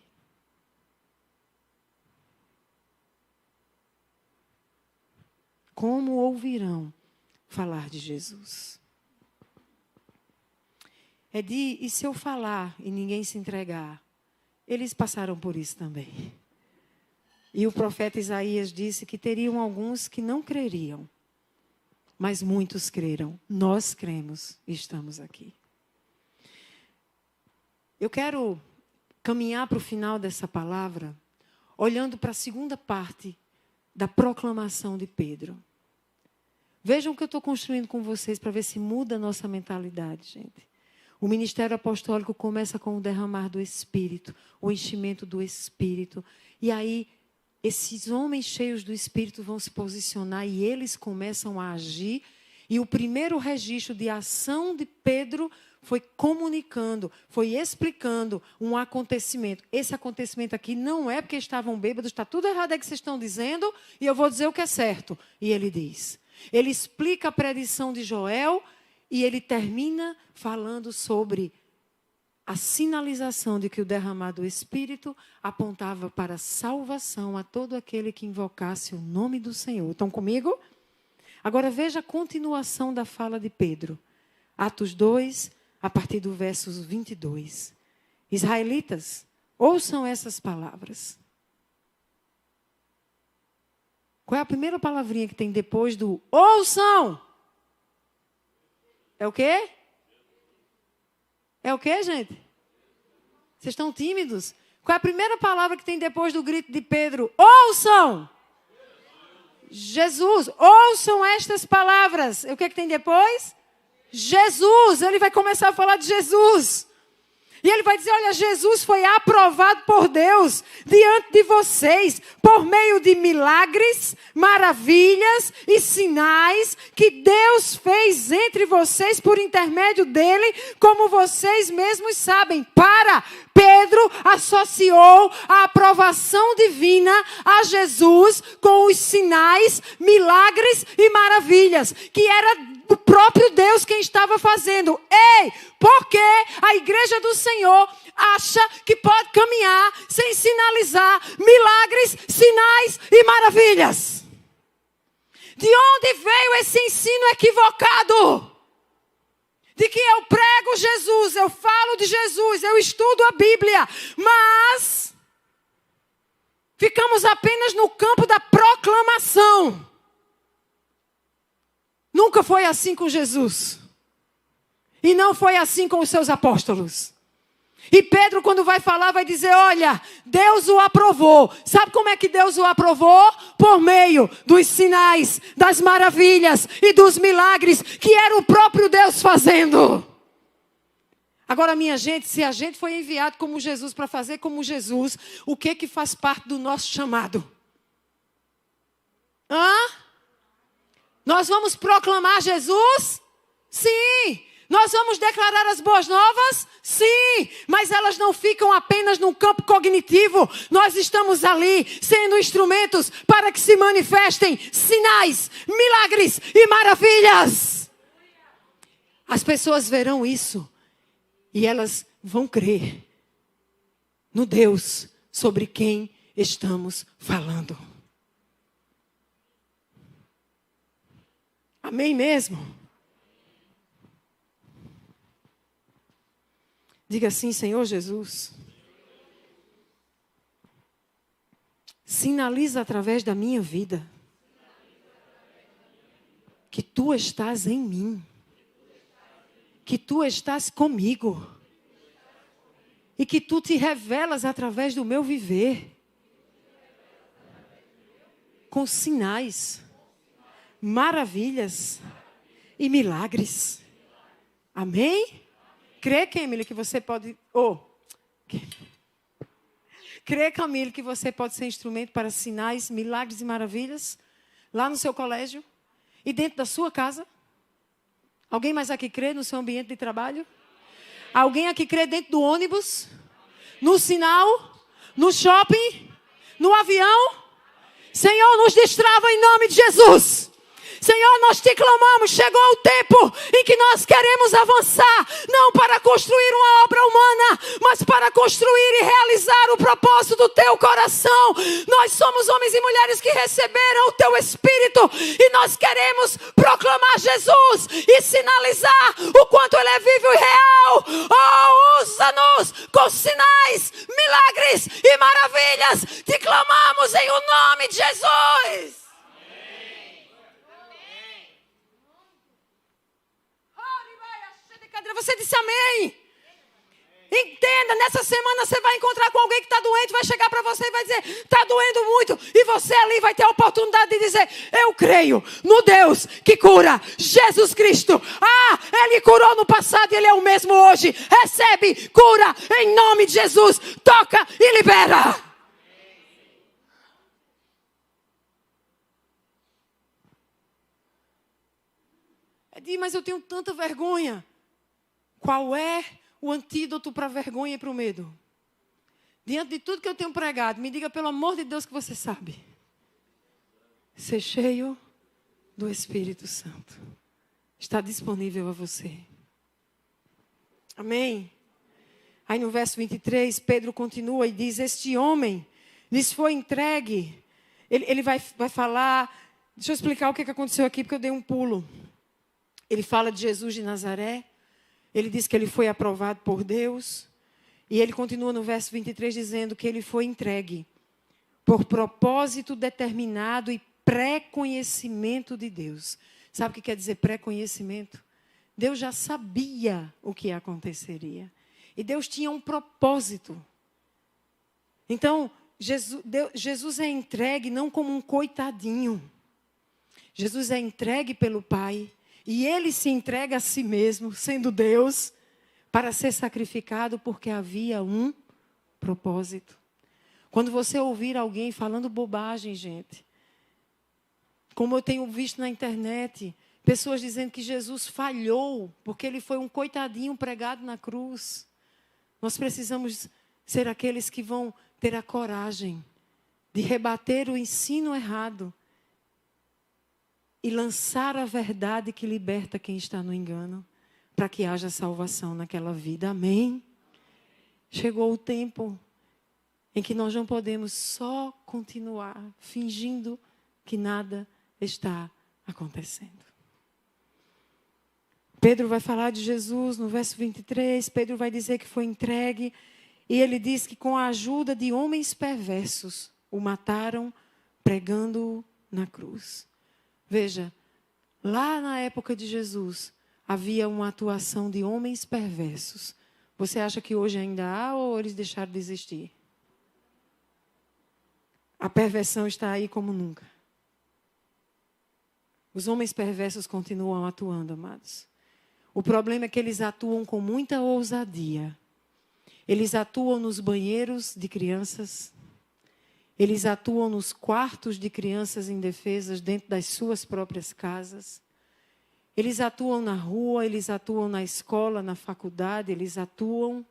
Como ouvirão falar de Jesus? E se eu falar e ninguém se entregar? Eles passaram por isso também. E o profeta Isaías disse que teriam alguns que não creriam. Mas muitos creram. Nós cremos e estamos aqui. Eu quero caminhar para o final dessa palavra, olhando para a segunda parte da proclamação de Pedro. Vejam o que eu estou construindo com vocês para ver se muda a nossa mentalidade, gente. O ministério apostólico começa com o derramar do Espírito, o enchimento do Espírito. E aí esses homens cheios do Espírito vão se posicionar e eles começam a agir. E o primeiro registro de ação de Pedro foi comunicando, foi explicando um acontecimento. Esse acontecimento aqui não é porque estavam bêbados, está tudo errado é que vocês estão dizendo, e eu vou dizer o que é certo. E ele diz. Ele explica a predição de Joel e ele termina falando sobre a sinalização de que o derramado do Espírito apontava para a salvação a todo aquele que invocasse o nome do Senhor. Estão comigo? Agora veja a continuação da fala de Pedro. Atos 2, a partir do verso 22. Israelitas, ouçam essas palavras. Qual é a primeira palavrinha que tem depois do ouçam? É o quê? É o quê, gente? Vocês estão tímidos? Qual é a primeira palavra que tem depois do grito de Pedro? Ouçam! Jesus. Ouçam estas palavras. O que é que tem depois? Jesus. Ele vai começar a falar de Jesus. E ele vai dizer, olha, Jesus foi aprovado por Deus diante de vocês por meio de milagres, maravilhas e sinais que Deus fez entre vocês por intermédio dele, como vocês mesmos sabem. Pedro associou a aprovação divina a Jesus com os sinais, milagres e maravilhas, que era o próprio Deus quem estava fazendo. Ei, porque a igreja do Senhor acha que pode caminhar sem sinalizar milagres, sinais e maravilhas? De onde veio esse ensino equivocado? De que eu prego Jesus, eu falo de Jesus, eu estudo a Bíblia, mas ficamos apenas no campo da proclamação. Nunca foi assim com Jesus. E não foi assim com os seus apóstolos. E Pedro, quando vai falar, vai dizer, olha, Deus o aprovou. Sabe como é que Deus o aprovou? Por meio dos sinais, das maravilhas e dos milagres que era o próprio Deus fazendo. Agora, minha gente, se a gente foi enviado como Jesus para fazer como Jesus, o que faz parte do nosso chamado? Nós vamos proclamar Jesus? Sim. Nós vamos declarar as boas novas? Sim. Mas elas não ficam apenas num campo cognitivo. Nós estamos ali sendo instrumentos para que se manifestem sinais, milagres e maravilhas. As pessoas verão isso e elas vão crer no Deus sobre quem estamos falando. Amém mesmo? Diga assim, Senhor Jesus, sinaliza através da minha vida que Tu estás em mim, que Tu estás comigo e que Tu te revelas através do meu viver, com sinais, maravilhas e milagres. Amém? Crê, Camila, que você pode... Crê, Camila, que você pode ser instrumento para sinais, milagres e maravilhas lá no seu colégio e dentro da sua casa? Alguém mais aqui crê no seu ambiente de trabalho? Alguém aqui crê dentro do ônibus? No sinal? No shopping? No avião? Senhor, nos destrava em nome de Jesus. Senhor, nós te clamamos, chegou o tempo em que nós queremos avançar, não para construir uma obra humana, mas para construir e realizar o propósito do teu coração. Nós somos homens e mulheres que receberam o teu Espírito e nós queremos proclamar Jesus e sinalizar o quanto Ele é vivo e real. Oh, usa-nos com sinais, milagres e maravilhas. Te clamamos em o nome de Jesus. Você disse amém. Entenda, nessa semana você vai encontrar com alguém que está doente, vai chegar para você e vai dizer, está doendo muito. E você ali vai ter a oportunidade de dizer, eu creio no Deus que cura, Jesus Cristo. Ele curou no passado e Ele é o mesmo hoje. Recebe cura em nome de Jesus. Toca e libera. Mas eu tenho tanta vergonha. Qual é o antídoto para a vergonha e para o medo? Diante de tudo que eu tenho pregado, me diga pelo amor de Deus que você sabe. Ser cheio do Espírito Santo. Está disponível a você. Amém? Aí no verso 23, Pedro continua e diz, este homem lhes foi entregue. Ele vai falar, deixa eu explicar o que aconteceu aqui, porque eu dei um pulo. Ele fala de Jesus de Nazaré. Ele diz que ele foi aprovado por Deus. E ele continua no verso 23 dizendo que ele foi entregue por propósito determinado e pré-conhecimento de Deus. Sabe o que quer dizer pré-conhecimento? Deus já sabia o que aconteceria. E Deus tinha um propósito. Então, Jesus é entregue não como um coitadinho. Jesus é entregue pelo Pai. E Ele se entrega a si mesmo, sendo Deus, para ser sacrificado porque havia um propósito. Quando você ouvir alguém falando bobagem, gente, como eu tenho visto na internet, pessoas dizendo que Jesus falhou porque Ele foi um coitadinho pregado na cruz. Nós precisamos ser aqueles que vão ter a coragem de rebater o ensino errado e lançar a verdade que liberta quem está no engano, para que haja salvação naquela vida. Amém? Chegou o tempo em que nós não podemos só continuar fingindo que nada está acontecendo. Pedro vai falar de Jesus no verso 23, Pedro vai dizer que foi entregue, e ele diz que com a ajuda de homens perversos, o mataram pregando-o na cruz. Veja, lá na época de Jesus, havia uma atuação de homens perversos. Você acha que hoje ainda há ou eles deixaram de existir? A perversão está aí como nunca. Os homens perversos continuam atuando, amados. O problema é que eles atuam com muita ousadia. Eles atuam nos banheiros de crianças. Eles atuam nos quartos de crianças indefesas dentro das suas próprias casas. Eles atuam na rua, eles atuam na escola, na faculdade. Eles atuam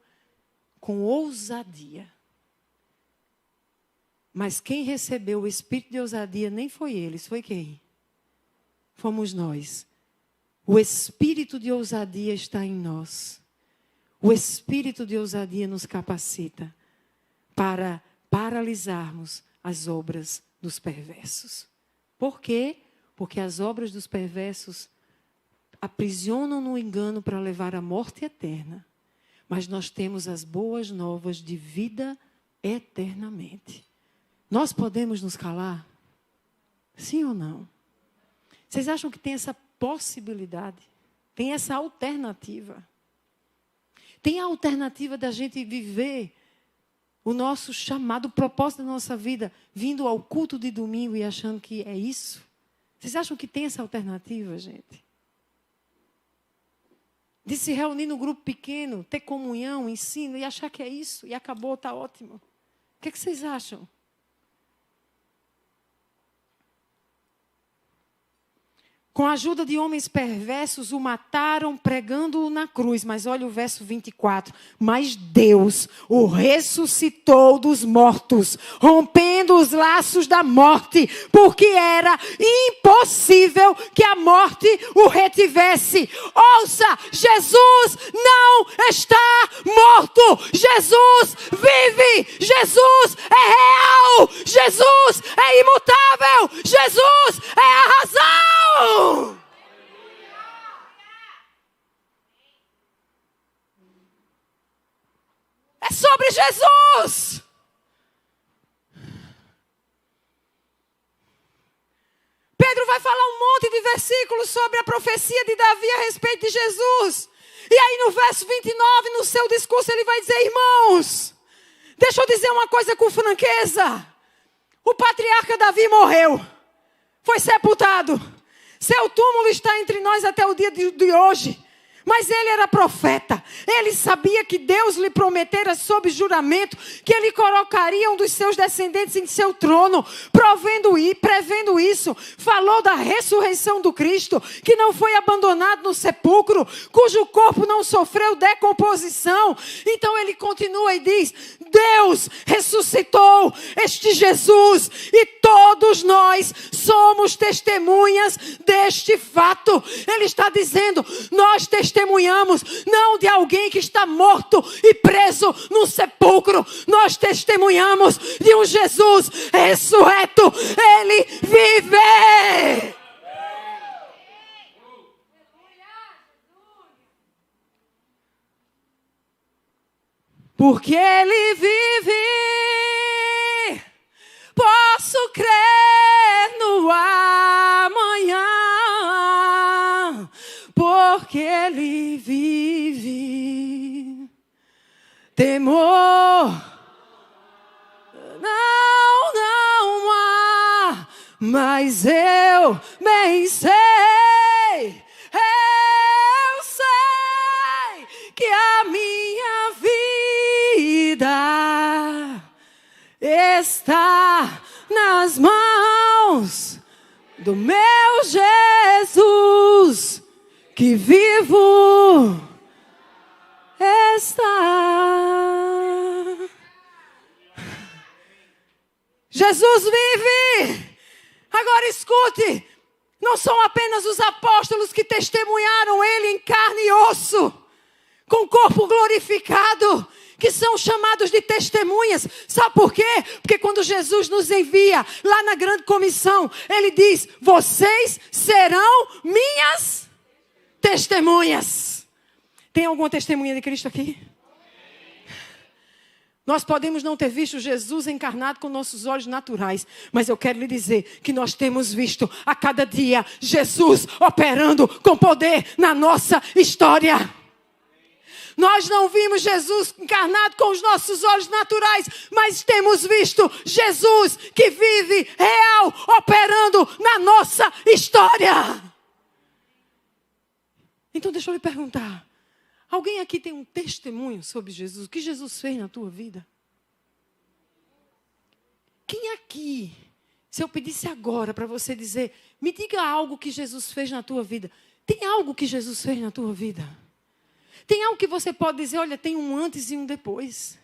com ousadia. Mas quem recebeu o espírito de ousadia nem foi eles, foi quem? Fomos nós. O espírito de ousadia está em nós. O espírito de ousadia nos capacita para paralisarmos as obras dos perversos. Por quê? Porque as obras dos perversos aprisionam no engano para levar à morte eterna. Mas nós temos as boas novas de vida eternamente. Nós podemos nos calar? Sim ou não? Vocês acham que tem essa possibilidade? Tem essa alternativa? Tem a alternativa da gente viver o nosso chamado, o propósito da nossa vida, vindo ao culto de domingo e achando que é isso? Vocês acham que tem essa alternativa, gente? De se reunir no grupo pequeno, ter comunhão, ensino e achar que é isso e acabou, está ótimo. O que vocês acham? Com a ajuda de homens perversos, o mataram pregando-o na cruz. Mas olha o verso 24. Mas Deus o ressuscitou dos mortos, rompendo os laços da morte, porque era impossível que a morte o retivesse. Ouça, Jesus não está morto. Jesus vive. Jesus é real. Jesus é imutável. Jesus é a razão. É sobre Jesus. Pedro vai falar um monte de versículos sobre a profecia de Davi a respeito de Jesus. E aí no verso 29, no seu discurso, ele vai dizer, irmãos, deixa eu dizer uma coisa com franqueza. O patriarca Davi morreu. Foi sepultado. Seu túmulo está entre nós até o dia de hoje. Mas ele era profeta. Ele sabia que Deus lhe prometera sob juramento que ele colocaria um dos seus descendentes em seu trono. Prevendo isso, falou da ressurreição do Cristo, que não foi abandonado no sepulcro, cujo corpo não sofreu decomposição. Então ele continua e diz: Deus ressuscitou este Jesus e todos nós somos testemunhas deste fato. Ele está dizendo: nós testemunhamos não de alguém que está morto e preso no sepulcro. Nós testemunhamos de um Jesus ressurreto. Ele vive. Porque ele vive, posso crer no amanhã. Porque ele vive, temor não há, mas eu bem sei. Eu sei que a minha vida está nas mãos do meu Jesus, que vivo está. Jesus vive. Agora escute, não são apenas os apóstolos que testemunharam ele em carne e osso, com corpo glorificado, que são chamados de testemunhas. Sabe por quê? Porque quando Jesus nos envia lá na grande comissão, ele diz: vocês serão minhas testemunhas. Tem alguma testemunha de Cristo aqui? Nós podemos não ter visto Jesus encarnado com nossos olhos naturais, mas eu quero lhe dizer que nós temos visto a cada dia Jesus operando com poder na nossa história. Nós não vimos Jesus encarnado com os nossos olhos naturais, mas temos visto Jesus que vive real, operando na nossa história. Então deixa eu lhe perguntar. Alguém aqui tem um testemunho sobre Jesus? O que Jesus fez na tua vida? Quem aqui, se eu pedisse agora para você dizer, me diga algo que Jesus fez na tua vida. Tem algo que Jesus fez na tua vida? Tem algo que você pode dizer, olha, tem um antes e um depois.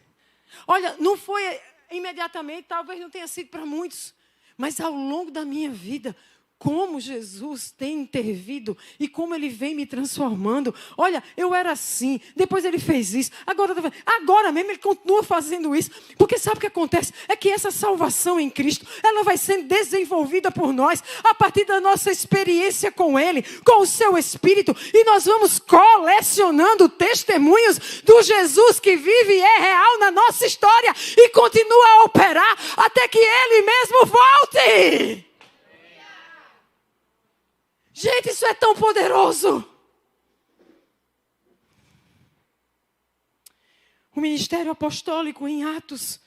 Olha, não foi imediatamente, talvez não tenha sido para muitos, mas ao longo da minha vida, como Jesus tem intervido e como Ele vem me transformando. Olha, eu era assim, depois Ele fez isso, agora mesmo Ele continua fazendo isso. Porque sabe o que acontece? É que essa salvação em Cristo, ela vai sendo desenvolvida por nós a partir da nossa experiência com Ele, com o Seu Espírito. E nós vamos colecionando testemunhos do Jesus que vive e é real na nossa história e continua a operar até que Ele mesmo volte. Gente, isso é tão poderoso. O ministério apostólico em Atos,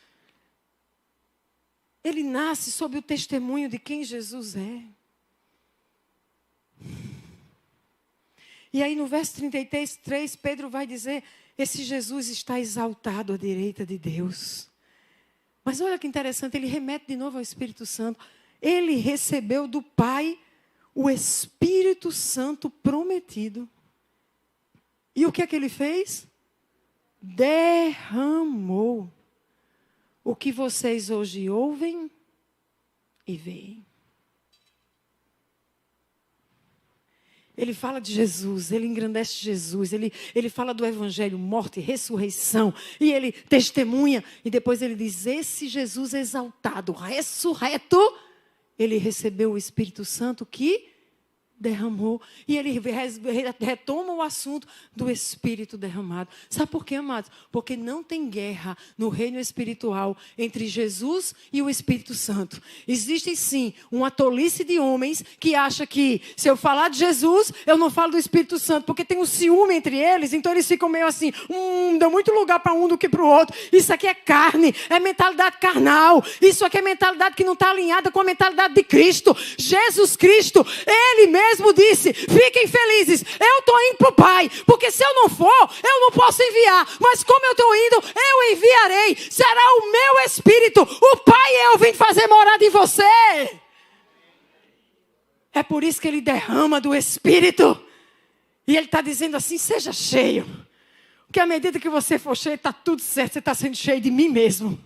ele nasce sob o testemunho de quem Jesus é. E aí no verso 33, Pedro vai dizer, esse Jesus está exaltado à direita de Deus. Mas olha que interessante, ele remete de novo ao Espírito Santo. Ele recebeu do Pai o Espírito Santo prometido. E o que é que ele fez? Derramou o que vocês hoje ouvem e veem. Ele fala de Jesus, ele engrandece Jesus, ele fala do Evangelho, morte, ressurreição, e ele testemunha, e depois ele diz, esse Jesus exaltado, ressurreto, ele recebeu o Espírito Santo que derramou. E ele retoma o assunto do Espírito derramado. Sabe por quê, amados? Porque não tem guerra no reino espiritual entre Jesus e o Espírito Santo. Existe sim uma tolice de homens que acha que se eu falar de Jesus, eu não falo do Espírito Santo, porque tem um ciúme entre eles, então eles ficam meio assim, dão muito lugar para um do que para o outro. Isso aqui é carne, é mentalidade carnal. Isso aqui é mentalidade que não está alinhada com a mentalidade de Cristo. Jesus Cristo, Ele mesmo mesmo disse, fiquem felizes, eu estou indo para o Pai, porque se eu não for, eu não posso enviar, mas como eu estou indo, eu enviarei, será o meu Espírito, o Pai e eu vim fazer morada em você. É por isso que Ele derrama do Espírito, e Ele está dizendo assim, seja cheio, porque à medida que você for cheio, está tudo certo, você está sendo cheio de mim mesmo.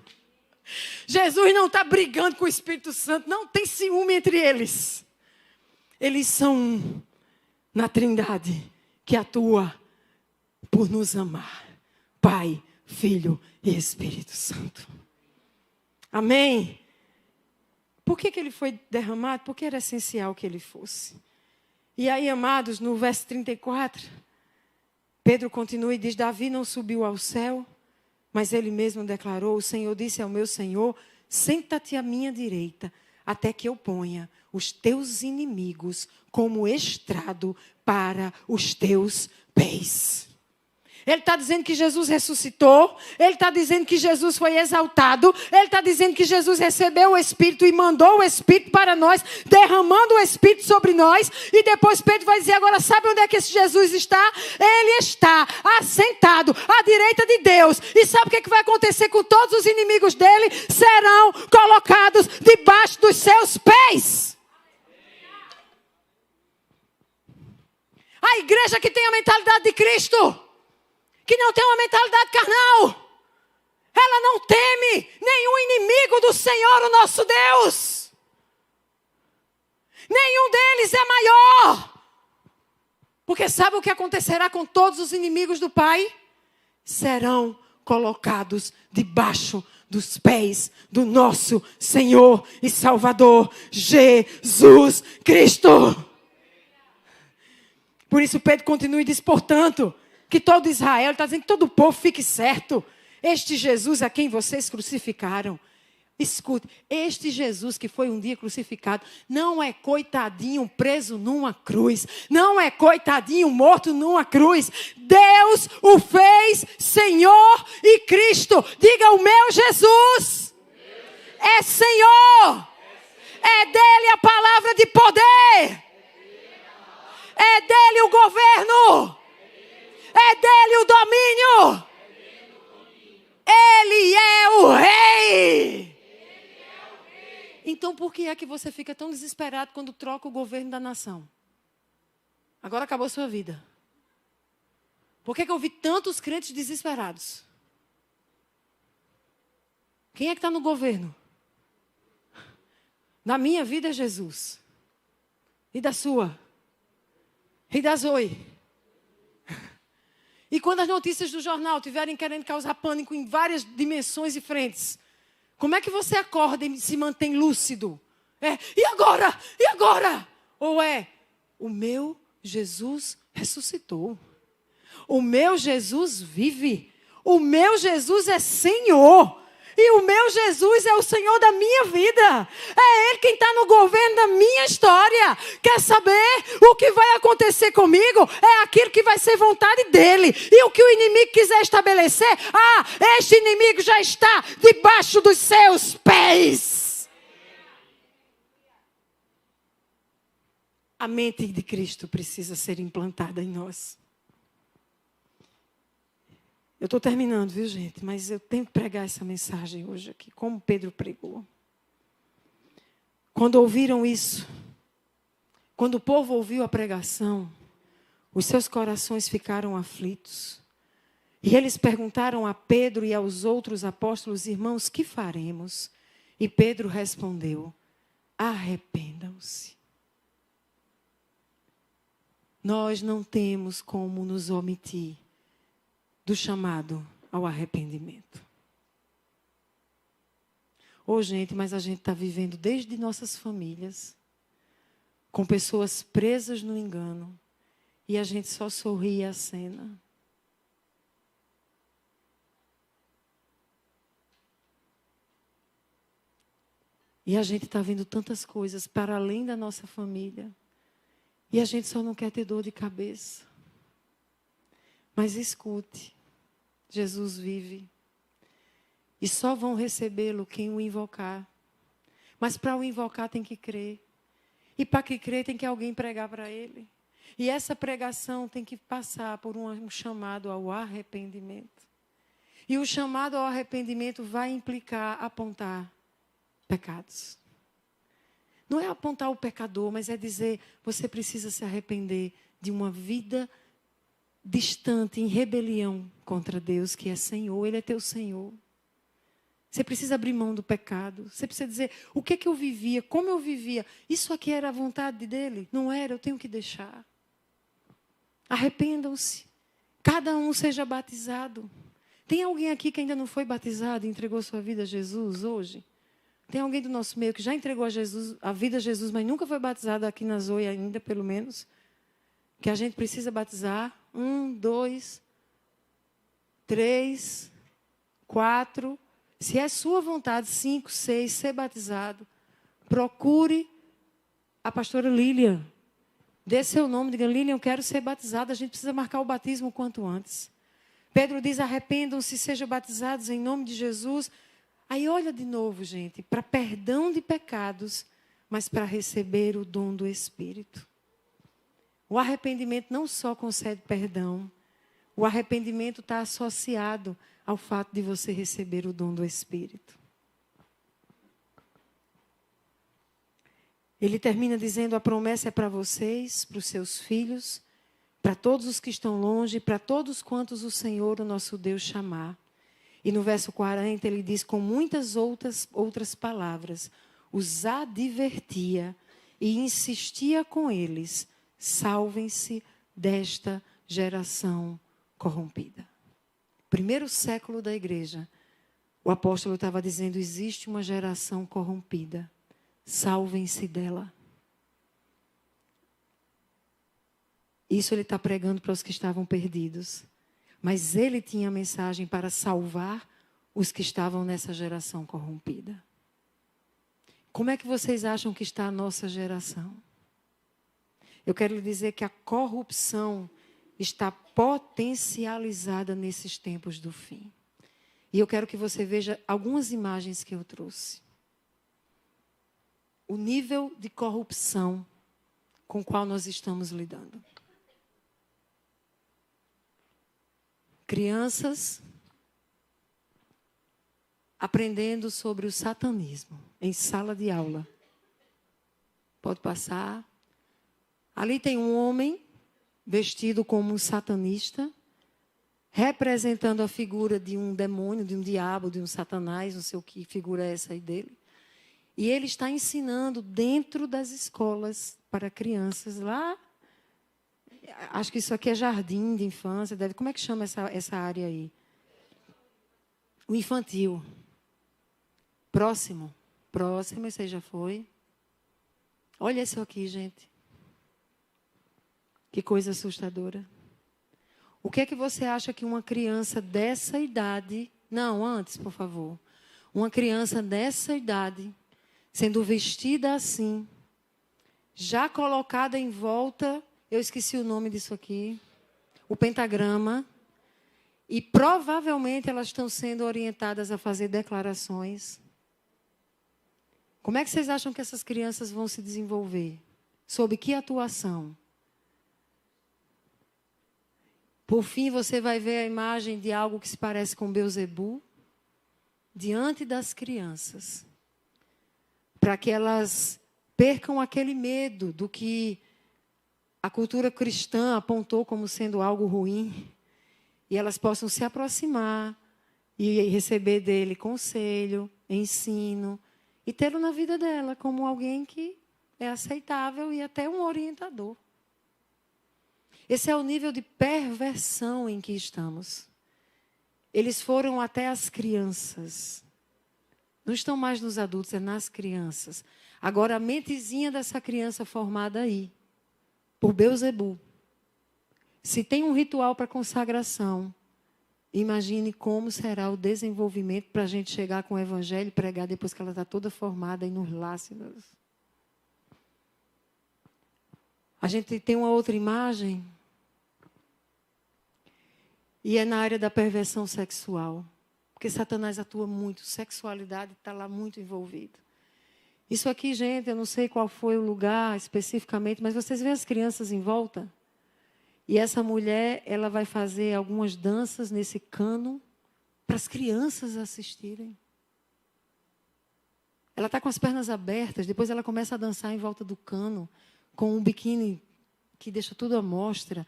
Jesus não está brigando com o Espírito Santo, não tem ciúme entre eles. Eles são um na Trindade que atua por nos amar. Pai, Filho e Espírito Santo. Amém? Por que ele foi derramado? Porque era essencial que ele fosse. E aí, amados, no verso 34, Pedro continua e diz, Davi não subiu ao céu, mas ele mesmo declarou, o Senhor disse ao meu Senhor, senta-te à minha direita, até que eu ponha os teus inimigos como estrado para os teus pés. Ele está dizendo que Jesus ressuscitou, ele está dizendo que Jesus foi exaltado, ele está dizendo que Jesus recebeu o Espírito e mandou o Espírito para nós, derramando o Espírito sobre nós, e depois Pedro vai dizer, agora sabe onde é que esse Jesus está? Ele está assentado à direita de Deus, e sabe o que vai acontecer com todos os inimigos dele? Serão colocados debaixo dos seus pés. A igreja que tem a mentalidade de Cristo, que não tem uma mentalidade carnal, ela não teme nenhum inimigo do Senhor, o nosso Deus. Nenhum deles é maior. Porque sabe o que acontecerá com todos os inimigos do Pai? Serão colocados debaixo dos pés do nosso Senhor e Salvador, Jesus Cristo. Por isso Pedro continua e diz, portanto, que todo Israel, está dizendo que todo o povo fique certo. Este Jesus a quem vocês crucificaram. Escute, este Jesus que foi um dia crucificado, não é coitadinho preso numa cruz. Não é coitadinho morto numa cruz. Deus o fez Senhor e Cristo. Diga, o meu Jesus é Senhor. É dele a palavra de poder. É dele o governo. É dele o domínio. Ele é o rei. Então por que é que você fica tão desesperado quando troca o governo da nação? Agora acabou a sua vida. Por que eu vi tantos crentes desesperados? Quem é que está no governo? Na minha vida é Jesus. E da sua? E da Zoe? E quando as notícias do jornal estiverem querendo causar pânico em várias dimensões e frentes, como é que você acorda e se mantém lúcido? E agora? E agora? Ou o meu Jesus ressuscitou. O meu Jesus vive. O meu Jesus é Senhor. E o meu Jesus é o Senhor da minha vida. É Ele quem está no governo da minha história. Quer saber o que vai acontecer comigo? É aquilo que vai ser vontade dEle. E o que o inimigo quiser estabelecer, este inimigo já está debaixo dos seus pés. A mente de Cristo precisa ser implantada em nós. Eu estou terminando, viu, gente? Mas eu tenho que pregar essa mensagem hoje aqui, como Pedro pregou. Quando ouviram isso, quando o povo ouviu a pregação, os seus corações ficaram aflitos. E eles perguntaram a Pedro e aos outros apóstolos, irmãos, que faremos? E Pedro respondeu, arrependam-se. Nós não temos como nos omitir do chamado ao arrependimento. Gente, mas a gente está vivendo desde nossas famílias, com pessoas presas no engano, e a gente só sorri a cena. E a gente está vendo tantas coisas para além da nossa família, e a gente só não quer ter dor de cabeça. Mas escute, Jesus vive. E só vão recebê-lo quem o invocar. Mas para o invocar tem que crer. E para que crer, tem que alguém pregar para ele. E essa pregação tem que passar por um chamado ao arrependimento. E o chamado ao arrependimento vai implicar apontar pecados. Não é apontar o pecador, mas é dizer, você precisa se arrepender de uma vida distante, em rebelião contra Deus, que é Senhor, Ele é teu Senhor. Você precisa abrir mão do pecado. Você precisa dizer, o que eu vivia, como eu vivia. Isso aqui era a vontade dEle? Não era, eu tenho que deixar. Arrependam-se. Cada um seja batizado. Tem alguém aqui que ainda não foi batizado e entregou sua vida a Jesus hoje? Tem alguém do nosso meio que já entregou a vida a Jesus, mas nunca foi batizado aqui na Zoe ainda, pelo menos? Que a gente precisa batizar? 1, 2, 3, 4. Se é sua vontade, 5, 6, ser batizado. Procure a pastora Lilian. Dê seu nome, diga, Lilian, eu quero ser batizada. A gente precisa marcar o batismo o quanto antes. Pedro diz, arrependam-se, sejam batizados em nome de Jesus. Aí olha de novo, gente, para perdão de pecados, mas para receber o dom do Espírito. O arrependimento não só concede perdão, o arrependimento está associado ao fato de você receber o dom do Espírito. Ele termina dizendo, a promessa é para vocês, para os seus filhos, para todos os que estão longe, para todos quantos o Senhor, o nosso Deus, chamar. E no verso 40 ele diz, com muitas outras palavras, os advertia e insistia com eles, salvem-se desta geração corrompida. Primeiro século da igreja, o apóstolo estava dizendo, existe uma geração corrompida, salvem-se dela. Isso ele está pregando para os que estavam perdidos. Mas ele tinha a mensagem para salvar os que estavam nessa geração corrompida. Como é que vocês acham que está a nossa geração? Eu quero lhe dizer que a corrupção está potencializada nesses tempos do fim. E eu quero que você veja algumas imagens que eu trouxe. O nível de corrupção com o qual nós estamos lidando. Crianças aprendendo sobre o satanismo em sala de aula. Pode passar. Ali tem um homem vestido como um satanista, representando a figura de um demônio, de um diabo, de um satanás, não sei o que figura é essa aí dele. E ele está ensinando dentro das escolas para crianças lá. Acho que isso aqui é jardim de infância. Como é que chama essa área aí? O infantil. Próximo, esse aí já foi. Olha isso aqui, gente. Que coisa assustadora. O que é que você acha que uma criança dessa idade... Não, antes, por favor. Uma criança dessa idade, sendo vestida assim, já colocada em volta... Eu esqueci o nome disso aqui. O pentagrama. E provavelmente elas estão sendo orientadas a fazer declarações. Como é que vocês acham que essas crianças vão se desenvolver? Sob que atuação? Por fim, você vai ver a imagem de algo que se parece com Beuzebu diante das crianças. Para que elas percam aquele medo do que a cultura cristã apontou como sendo algo ruim. E elas possam se aproximar e receber dele conselho, ensino. E tê-lo na vida dela como alguém que é aceitável e até um orientador. Esse é o nível de perversão em que estamos. Eles foram até as crianças. Não estão mais nos adultos, é nas crianças. Agora, a mentezinha dessa criança formada aí, por Beuzebu. Se tem um ritual para consagração, imagine como será o desenvolvimento para a gente chegar com o evangelho e pregar depois que ela está toda formada e nos lácidos. A gente tem uma outra imagem. E é na área da perversão sexual. Porque Satanás atua muito, sexualidade está lá muito envolvida. Isso aqui, gente, eu não sei qual foi o lugar especificamente, mas vocês veem as crianças em volta? E essa mulher, ela vai fazer algumas danças nesse cano para as crianças assistirem. Ela está com as pernas abertas, depois ela começa a dançar em volta do cano, com um biquíni que deixa tudo à mostra.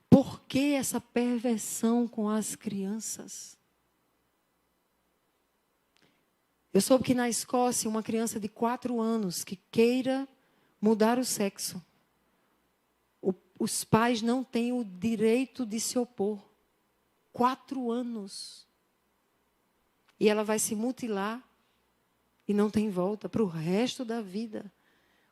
Por que essa perversão com as crianças? Eu soube que na Escócia, uma criança de 4 anos que queira mudar o sexo, os pais não têm o direito de se opor. 4 anos. E ela vai se mutilar e não tem volta para o resto da vida.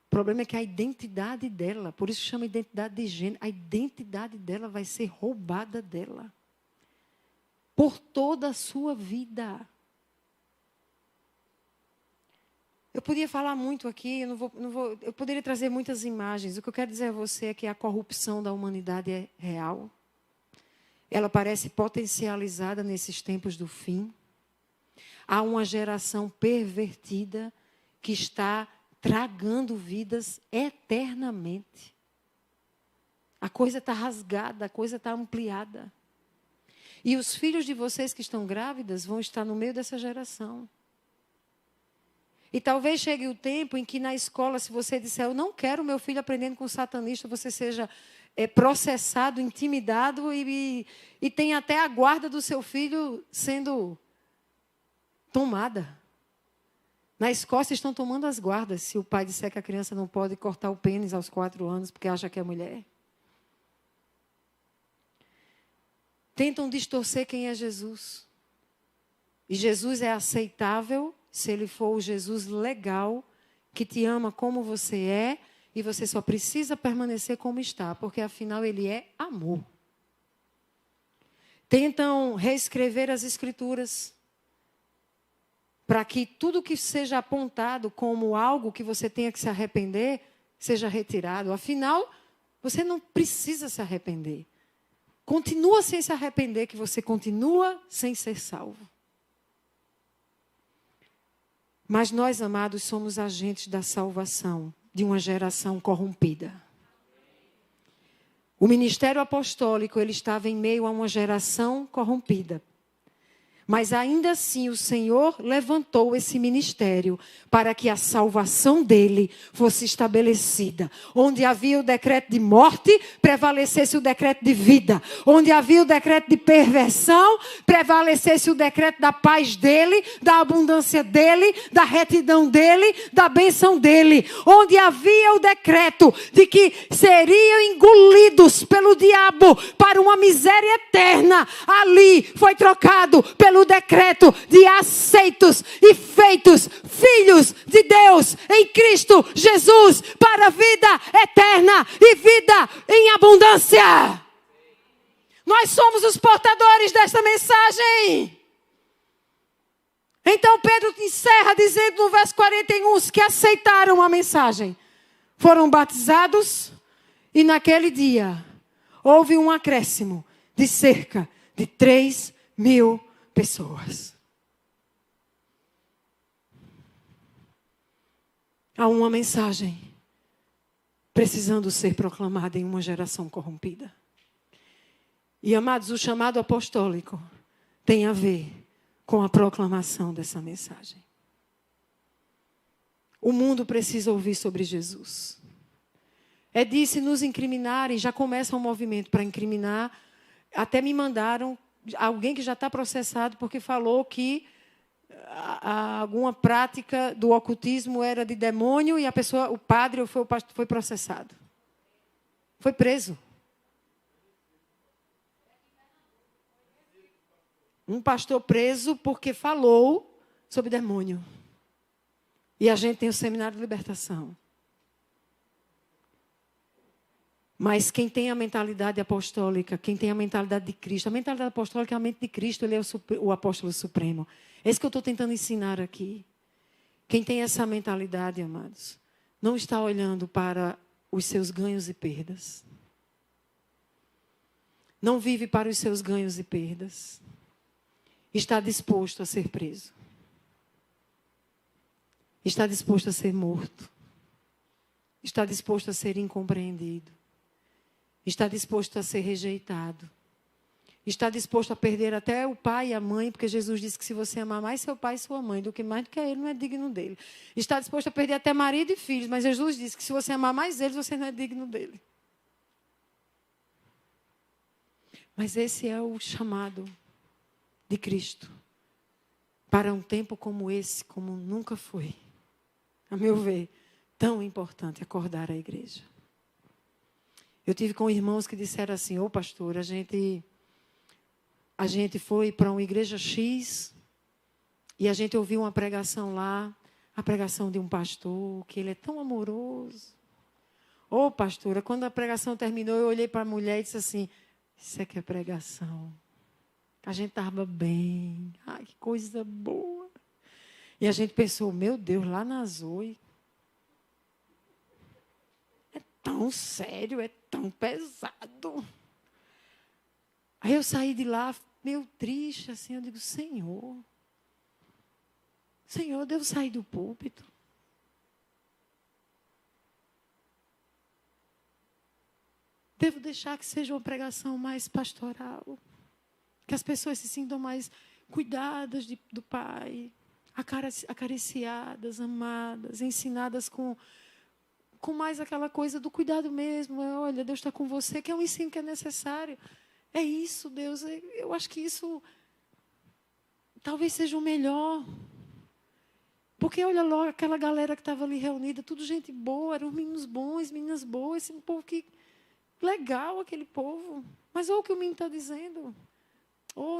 O problema é que a identidade dela, por isso chama identidade de gênero, a identidade dela vai ser roubada dela. Por toda a sua vida. Eu podia falar muito aqui, eu poderia trazer muitas imagens. O que eu quero dizer a você é que a corrupção da humanidade é real. Ela parece potencializada nesses tempos do fim. Há uma geração pervertida que está tragando vidas eternamente. A coisa está rasgada, a coisa está ampliada. E os filhos de vocês que estão grávidas vão estar no meio dessa geração. E talvez chegue o tempo em que na escola, se você disser, eu não quero meu filho aprendendo com satanista, você seja processado, intimidado e tem até a guarda do seu filho sendo tomada. Na Escócia estão tomando as guardas se o pai disser que a criança não pode cortar o pênis aos 4 anos porque acha que é mulher. Tentam distorcer quem é Jesus. E Jesus é aceitável se ele for o Jesus legal, que te ama como você é, e você só precisa permanecer como está, porque afinal ele é amor. Tentam reescrever as Escrituras, para que tudo que seja apontado como algo que você tenha que se arrepender, seja retirado. Afinal, você não precisa se arrepender. Continua sem se arrepender, que você continua sem ser salvo. Mas nós, amados, somos agentes da salvação de uma geração corrompida. O ministério apostólico, ele estava em meio a uma geração corrompida. Mas ainda assim o Senhor levantou esse ministério para que a salvação dele fosse estabelecida. Onde havia o decreto de morte, prevalecesse o decreto de vida. Onde havia o decreto de perversão, prevalecesse o decreto da paz dele, da abundância dele, da retidão dele, da bênção dele. Onde havia o decreto de que seriam engolidos pelo diabo para uma miséria eterna, ali foi trocado pelo decreto de aceitos e feitos filhos de Deus em Cristo Jesus para a vida eterna e vida em abundância. Nós somos os portadores desta mensagem. Então Pedro encerra dizendo no verso 41, os que aceitaram a mensagem foram batizados e naquele dia houve um acréscimo de cerca de 3.000 pessoas. Há uma mensagem precisando ser proclamada em uma geração corrompida. E, amados, o chamado apostólico tem a ver com a proclamação dessa mensagem. O mundo precisa ouvir sobre Jesus. É de se nos incriminarem, já começa um movimento para incriminar. Até me mandaram alguém que já está processado porque falou que alguma prática do ocultismo era de demônio e a pessoa, o padre ou foi o pastor, foi processado. Foi preso. Um pastor preso porque falou sobre demônio. E a gente tem o seminário de libertação. Mas quem tem a mentalidade apostólica, quem tem a mentalidade de Cristo, a mentalidade apostólica é a mente de Cristo, ele é o apóstolo supremo. É isso que eu estou tentando ensinar aqui. Quem tem essa mentalidade, amados, não está olhando para os seus ganhos e perdas. Não vive para os seus ganhos e perdas. Está disposto a ser preso. está disposto a ser morto, está disposto a ser incompreendido, está disposto a ser rejeitado, está disposto a perder até o pai e a mãe, porque Jesus disse que se você amar mais seu pai e sua mãe do que mais do que ele, não é digno dele. Está disposto a perder até marido e filhos, mas Jesus disse que se você amar mais eles, você não é digno dele. Mas esse é o chamado de Cristo para um tempo como esse, como nunca foi, a meu ver, tão importante acordar a igreja. Eu tive com irmãos que disseram assim: ô pastor, a gente foi para uma igreja X e a gente ouviu uma pregação lá, a pregação de um pastor, que ele é tão amoroso. Ô pastora, quando a pregação terminou, eu olhei para a mulher e disse assim: isso é que é pregação. A gente estava bem. Ai, que coisa boa. E a gente pensou: meu Deus, lá na Zoe é tão sério, é tão pesado. Aí eu saí de lá meio triste, assim. Eu digo: Senhor, eu devo sair do púlpito? Devo deixar que seja uma pregação mais pastoral? Que as pessoas se sintam mais cuidadas do Pai, acariciadas, amadas, ensinadas com mais aquela coisa do cuidado mesmo. Olha, Deus está com você, que é um ensino que é necessário. É isso, Deus. Eu acho que isso talvez seja o melhor. Porque olha logo aquela galera que estava ali reunida, tudo gente boa, eram meninos bons, meninas boas, esse povo que... Legal aquele povo. Mas olha o que o menino está dizendo.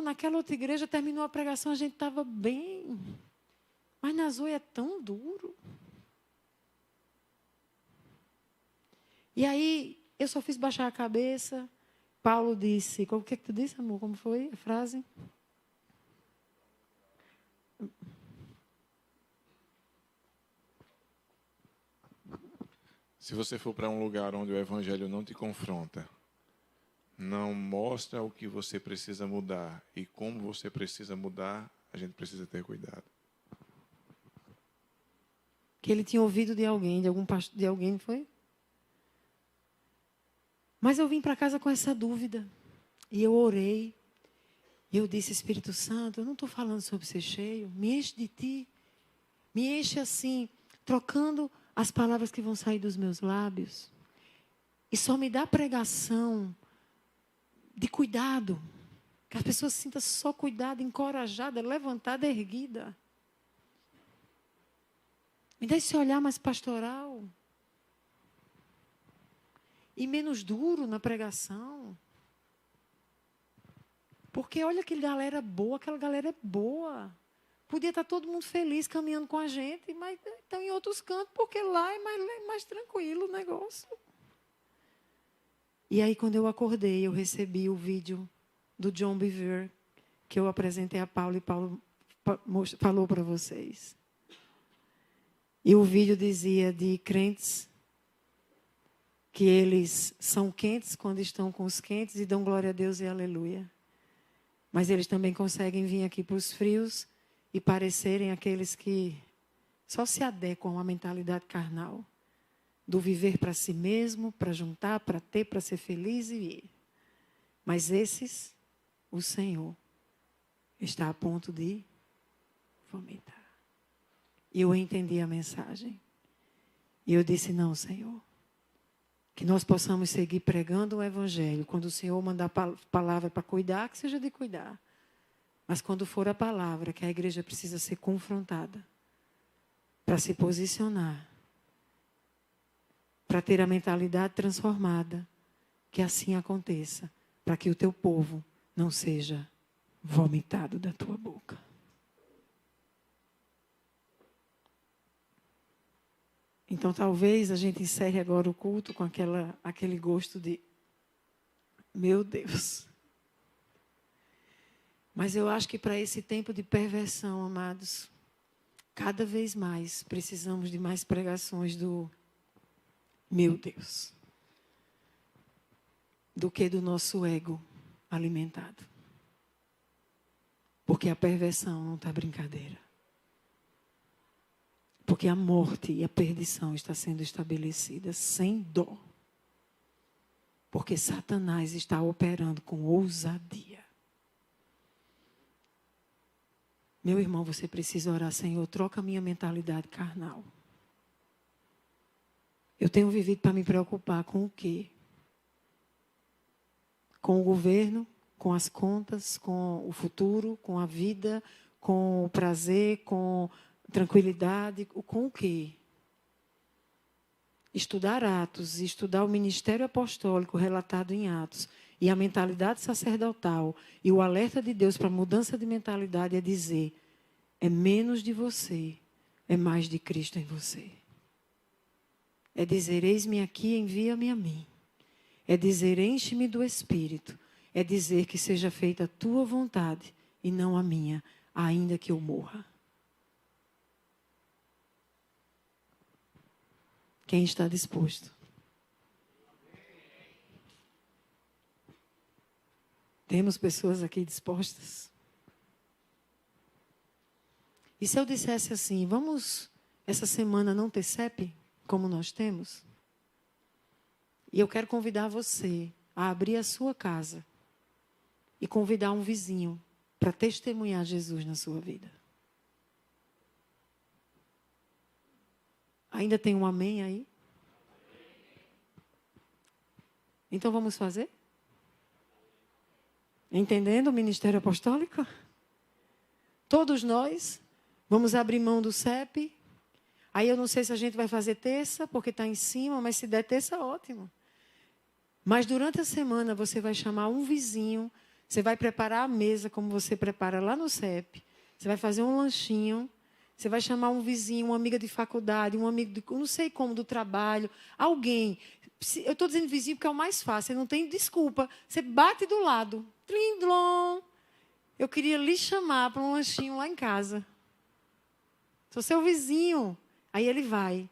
Naquela outra igreja, terminou a pregação, a gente estava bem. Mas na Zoe é tão duro. E aí, eu só fiz baixar a cabeça. Paulo disse... O que tu disse, amor? Como foi a frase? Se você for para um lugar onde o evangelho não te confronta, não mostra o que você precisa mudar e como você precisa mudar, a gente precisa ter cuidado. Que ele tinha ouvido de alguém, de algum pastor, de alguém, foi? Mas eu vim para casa com essa dúvida. E eu orei. E eu disse: Espírito Santo, eu não estou falando sobre ser cheio. Me enche de ti. Me enche assim, trocando as palavras que vão sair dos meus lábios. E só me dá pregação de cuidado. Que as pessoas se sintam só cuidada, encorajada, levantada, erguida. Me dá esse olhar mais pastoral. E menos duro na pregação. Porque olha que galera boa, aquela galera é boa. Podia estar todo mundo feliz caminhando com a gente, mas estão em outros cantos, porque lá é mais tranquilo o negócio. E aí, quando eu acordei, eu recebi o vídeo do John Bevere, que eu apresentei a Paulo e Paulo falou para vocês. E o vídeo dizia de crentes que eles são quentes quando estão com os quentes e dão glória a Deus e aleluia. Mas eles também conseguem vir aqui para os frios e parecerem aqueles que só se adequam à mentalidade carnal. Do viver para si mesmo, para juntar, para ter, para ser feliz e ir. Mas esses, o Senhor está a ponto de vomitar. E eu entendi a mensagem. E eu disse: não, Senhor. Que nós possamos seguir pregando o Evangelho. Quando o Senhor mandar palavra para cuidar, que seja de cuidar. Mas quando for a palavra, que a igreja precisa ser confrontada. Para se posicionar. Para ter a mentalidade transformada. Que assim aconteça. Para que o teu povo não seja vomitado da tua boca. Então, talvez a gente encerre agora o culto com aquele gosto de... Meu Deus. Mas eu acho que para esse tempo de perversão, amados, cada vez mais precisamos de mais pregações do... Meu Deus. Do que do nosso ego alimentado. Porque a perversão não está brincadeira. Porque a morte e a perdição está sendo estabelecida sem dó. Porque Satanás está operando com ousadia. Meu irmão, você precisa orar, Senhor, troca a minha mentalidade carnal. Eu tenho vivido para me preocupar com o quê? Com o governo, com as contas, com o futuro, com a vida, com o prazer, com tranquilidade, com o quê? Estudar Atos, estudar o ministério apostólico relatado em Atos e a mentalidade sacerdotal e o alerta de Deus para a mudança de mentalidade é dizer, é menos de você, é mais de Cristo em você. É dizer, eis-me aqui, envia-me a mim. É dizer, enche-me do Espírito. É dizer que seja feita a tua vontade e não a minha, ainda que eu morra. Quem está disposto? Temos pessoas aqui dispostas? E se eu dissesse assim, vamos essa semana não ter CEP, como nós temos? E eu quero convidar você a abrir a sua casa e convidar um vizinho para testemunhar Jesus na sua vida. Ainda tem um amém aí? Então vamos fazer? Entendendo o ministério apostólico? Todos nós vamos abrir mão do CEP. Aí eu não sei se a gente vai fazer terça, porque está em cima, mas se der terça, ótimo. Mas durante a semana você vai chamar um vizinho, você vai preparar a mesa como você prepara lá no CEP. Você vai fazer um lanchinho. Você vai chamar um vizinho, uma amiga de faculdade, um amigo, não sei como, do trabalho, alguém. Eu estou dizendo vizinho porque é o mais fácil, você não tem desculpa. Você bate do lado. Tlinglom. Eu queria lhe chamar para um lanchinho lá em casa. Sou seu vizinho. Aí ele vai.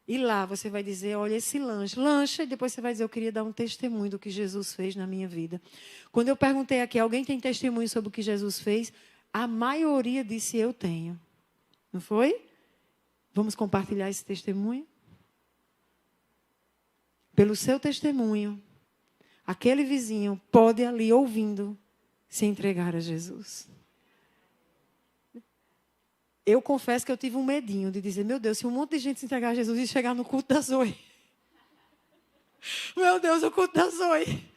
E lá você vai dizer, olha esse lanche. Lancha, e depois você vai dizer, eu queria dar um testemunho do que Jesus fez na minha vida. Quando eu perguntei aqui, alguém tem testemunho sobre o que Jesus fez? A maioria disse, eu tenho. Não foi? Vamos compartilhar esse testemunho? Pelo seu testemunho, aquele vizinho pode ali, ouvindo, se entregar a Jesus. Eu confesso que eu tive um medinho de dizer, meu Deus, se um monte de gente se entregar a Jesus e chegar no culto da Zoe. Meu Deus, o culto da Zoe.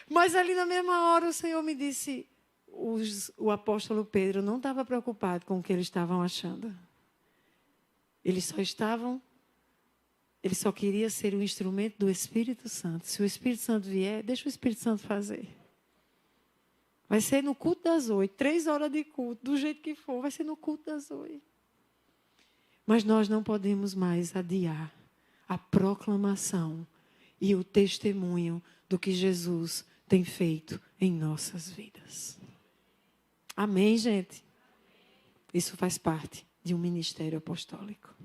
Mas ali na mesma hora o Senhor me disse, o apóstolo Pedro não estava preocupado com o que eles estavam achando. Ele só queria ser o instrumento do Espírito Santo. Se o Espírito Santo vier, deixa o Espírito Santo fazer. Vai ser no culto das 8, 3 horas de culto, do jeito que for, vai ser no culto das 8. Mas nós não podemos mais adiar a proclamação e o testemunho do que Jesus tem feito em nossas vidas. Amém, gente? Isso faz parte de um ministério apostólico.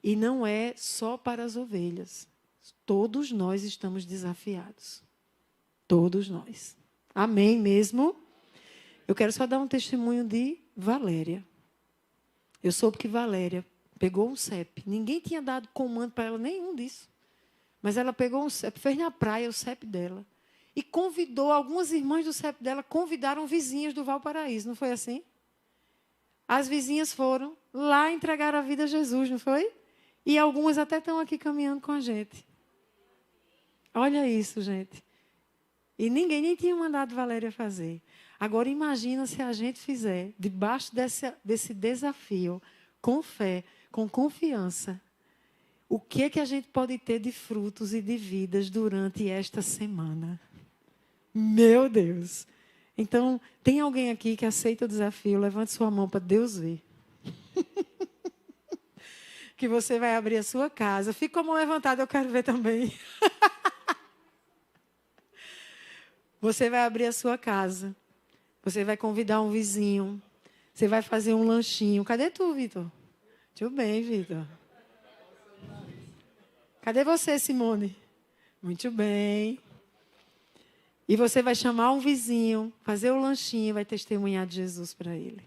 E não é só para as ovelhas. Todos nós estamos desafiados. Todos nós. Amém mesmo? Eu quero só dar um testemunho de Valéria. Eu soube que Valéria pegou um CEP. Ninguém tinha dado comando para ela, nenhum disso. Mas ela pegou um CEP, fez na praia o CEP dela. E convidou, algumas irmãs do CEP dela convidaram vizinhas do Valparaíso, não foi assim? As vizinhas foram lá entregar a vida a Jesus, não foi? E algumas até estão aqui caminhando com a gente. Olha isso, gente. E ninguém nem tinha mandado Valéria fazer. Agora imagina se a gente fizer, debaixo desse desafio, com fé, com confiança, o que é que a gente pode ter de frutos e de vidas durante esta semana. Meu Deus! Então, tem alguém aqui que aceita o desafio? Levante sua mão para Deus ver. Que você vai abrir a sua casa. Fica com a mão levantada, eu quero ver também. Você vai abrir a sua casa. Você vai convidar um vizinho. Você vai fazer um lanchinho. Cadê tu, Vitor? Muito bem, Vitor. Cadê você, Simone? Muito bem. E você vai chamar um vizinho, fazer o lanchinho e vai testemunhar de Jesus para ele.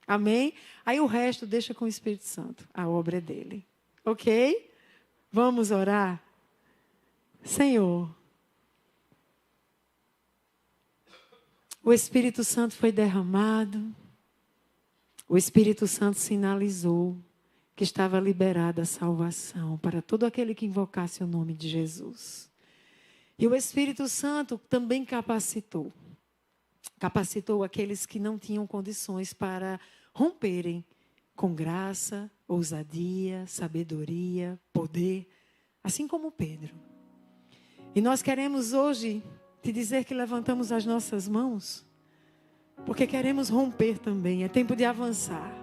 Amém? Aí o resto deixa com o Espírito Santo. A obra é dele. Ok? Vamos orar? Senhor, o Espírito Santo foi derramado. O Espírito Santo sinalizou que estava liberada a salvação para todo aquele que invocasse o nome de Jesus. E o Espírito Santo também capacitou aqueles que não tinham condições para romperem com graça, ousadia, sabedoria, poder, assim como Pedro. E nós queremos hoje te dizer que levantamos as nossas mãos, porque queremos romper também, é tempo de avançar.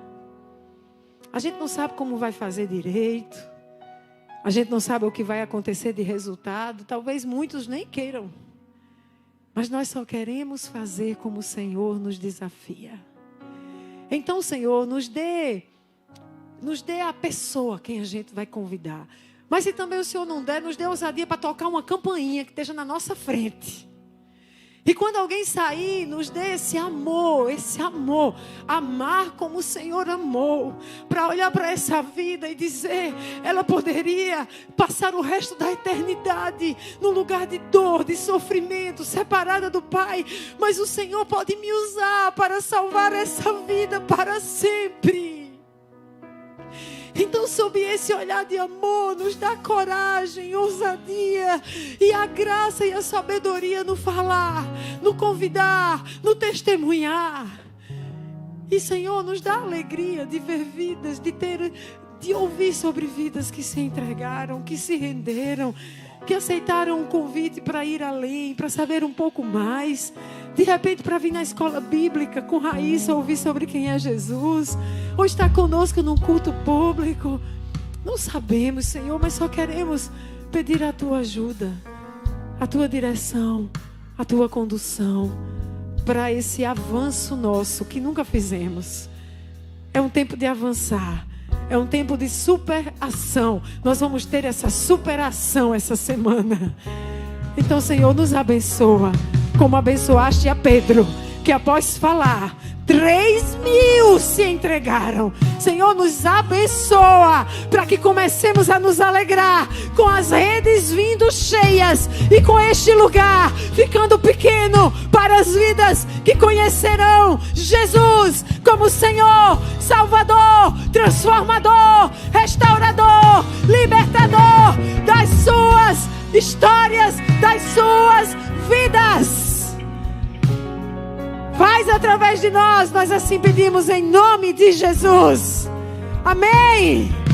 A gente não sabe como vai fazer direito, a gente não sabe o que vai acontecer de resultado, talvez muitos nem queiram. Mas nós só queremos fazer como o Senhor nos desafia. Então, Senhor, nos dê a pessoa quem a gente vai convidar. Mas se também o Senhor não der, nos dê ousadia para tocar uma campainha que esteja na nossa frente. E quando alguém sair, nos dê esse amor, amar como o Senhor amou, para olhar para essa vida e dizer, ela poderia passar o resto da eternidade num lugar de dor, de sofrimento, separada do Pai, mas o Senhor pode me usar para salvar essa vida para sempre. Então, sob esse olhar de amor, nos dá coragem, ousadia e a graça e a sabedoria no falar, no convidar, no testemunhar. E, Senhor, nos dá alegria de ver vidas, de ouvir sobre vidas que se entregaram, que se renderam, que aceitaram um convite para ir além, para saber um pouco mais. De repente, para vir na escola bíblica com Raíssa, ouvir sobre quem é Jesus. Ou estar conosco num culto público. Não sabemos, Senhor, mas só queremos pedir a Tua ajuda, a Tua direção, a Tua condução para esse avanço nosso que nunca fizemos. É um tempo de avançar. É um tempo de superação. Nós vamos ter essa superação essa semana. Então, Senhor, nos abençoa. Como abençoaste a Pedro, que após falar, 3.000 se entregaram. Senhor, nos abençoa, para que comecemos a nos alegrar, com as redes vindo cheias, e com este lugar ficando pequeno, para as vidas que conhecerão Jesus como Senhor, Salvador, transformador, restaurador, libertador das suas histórias, das suas vidas. Faz através de nós assim pedimos em nome de Jesus. Amém.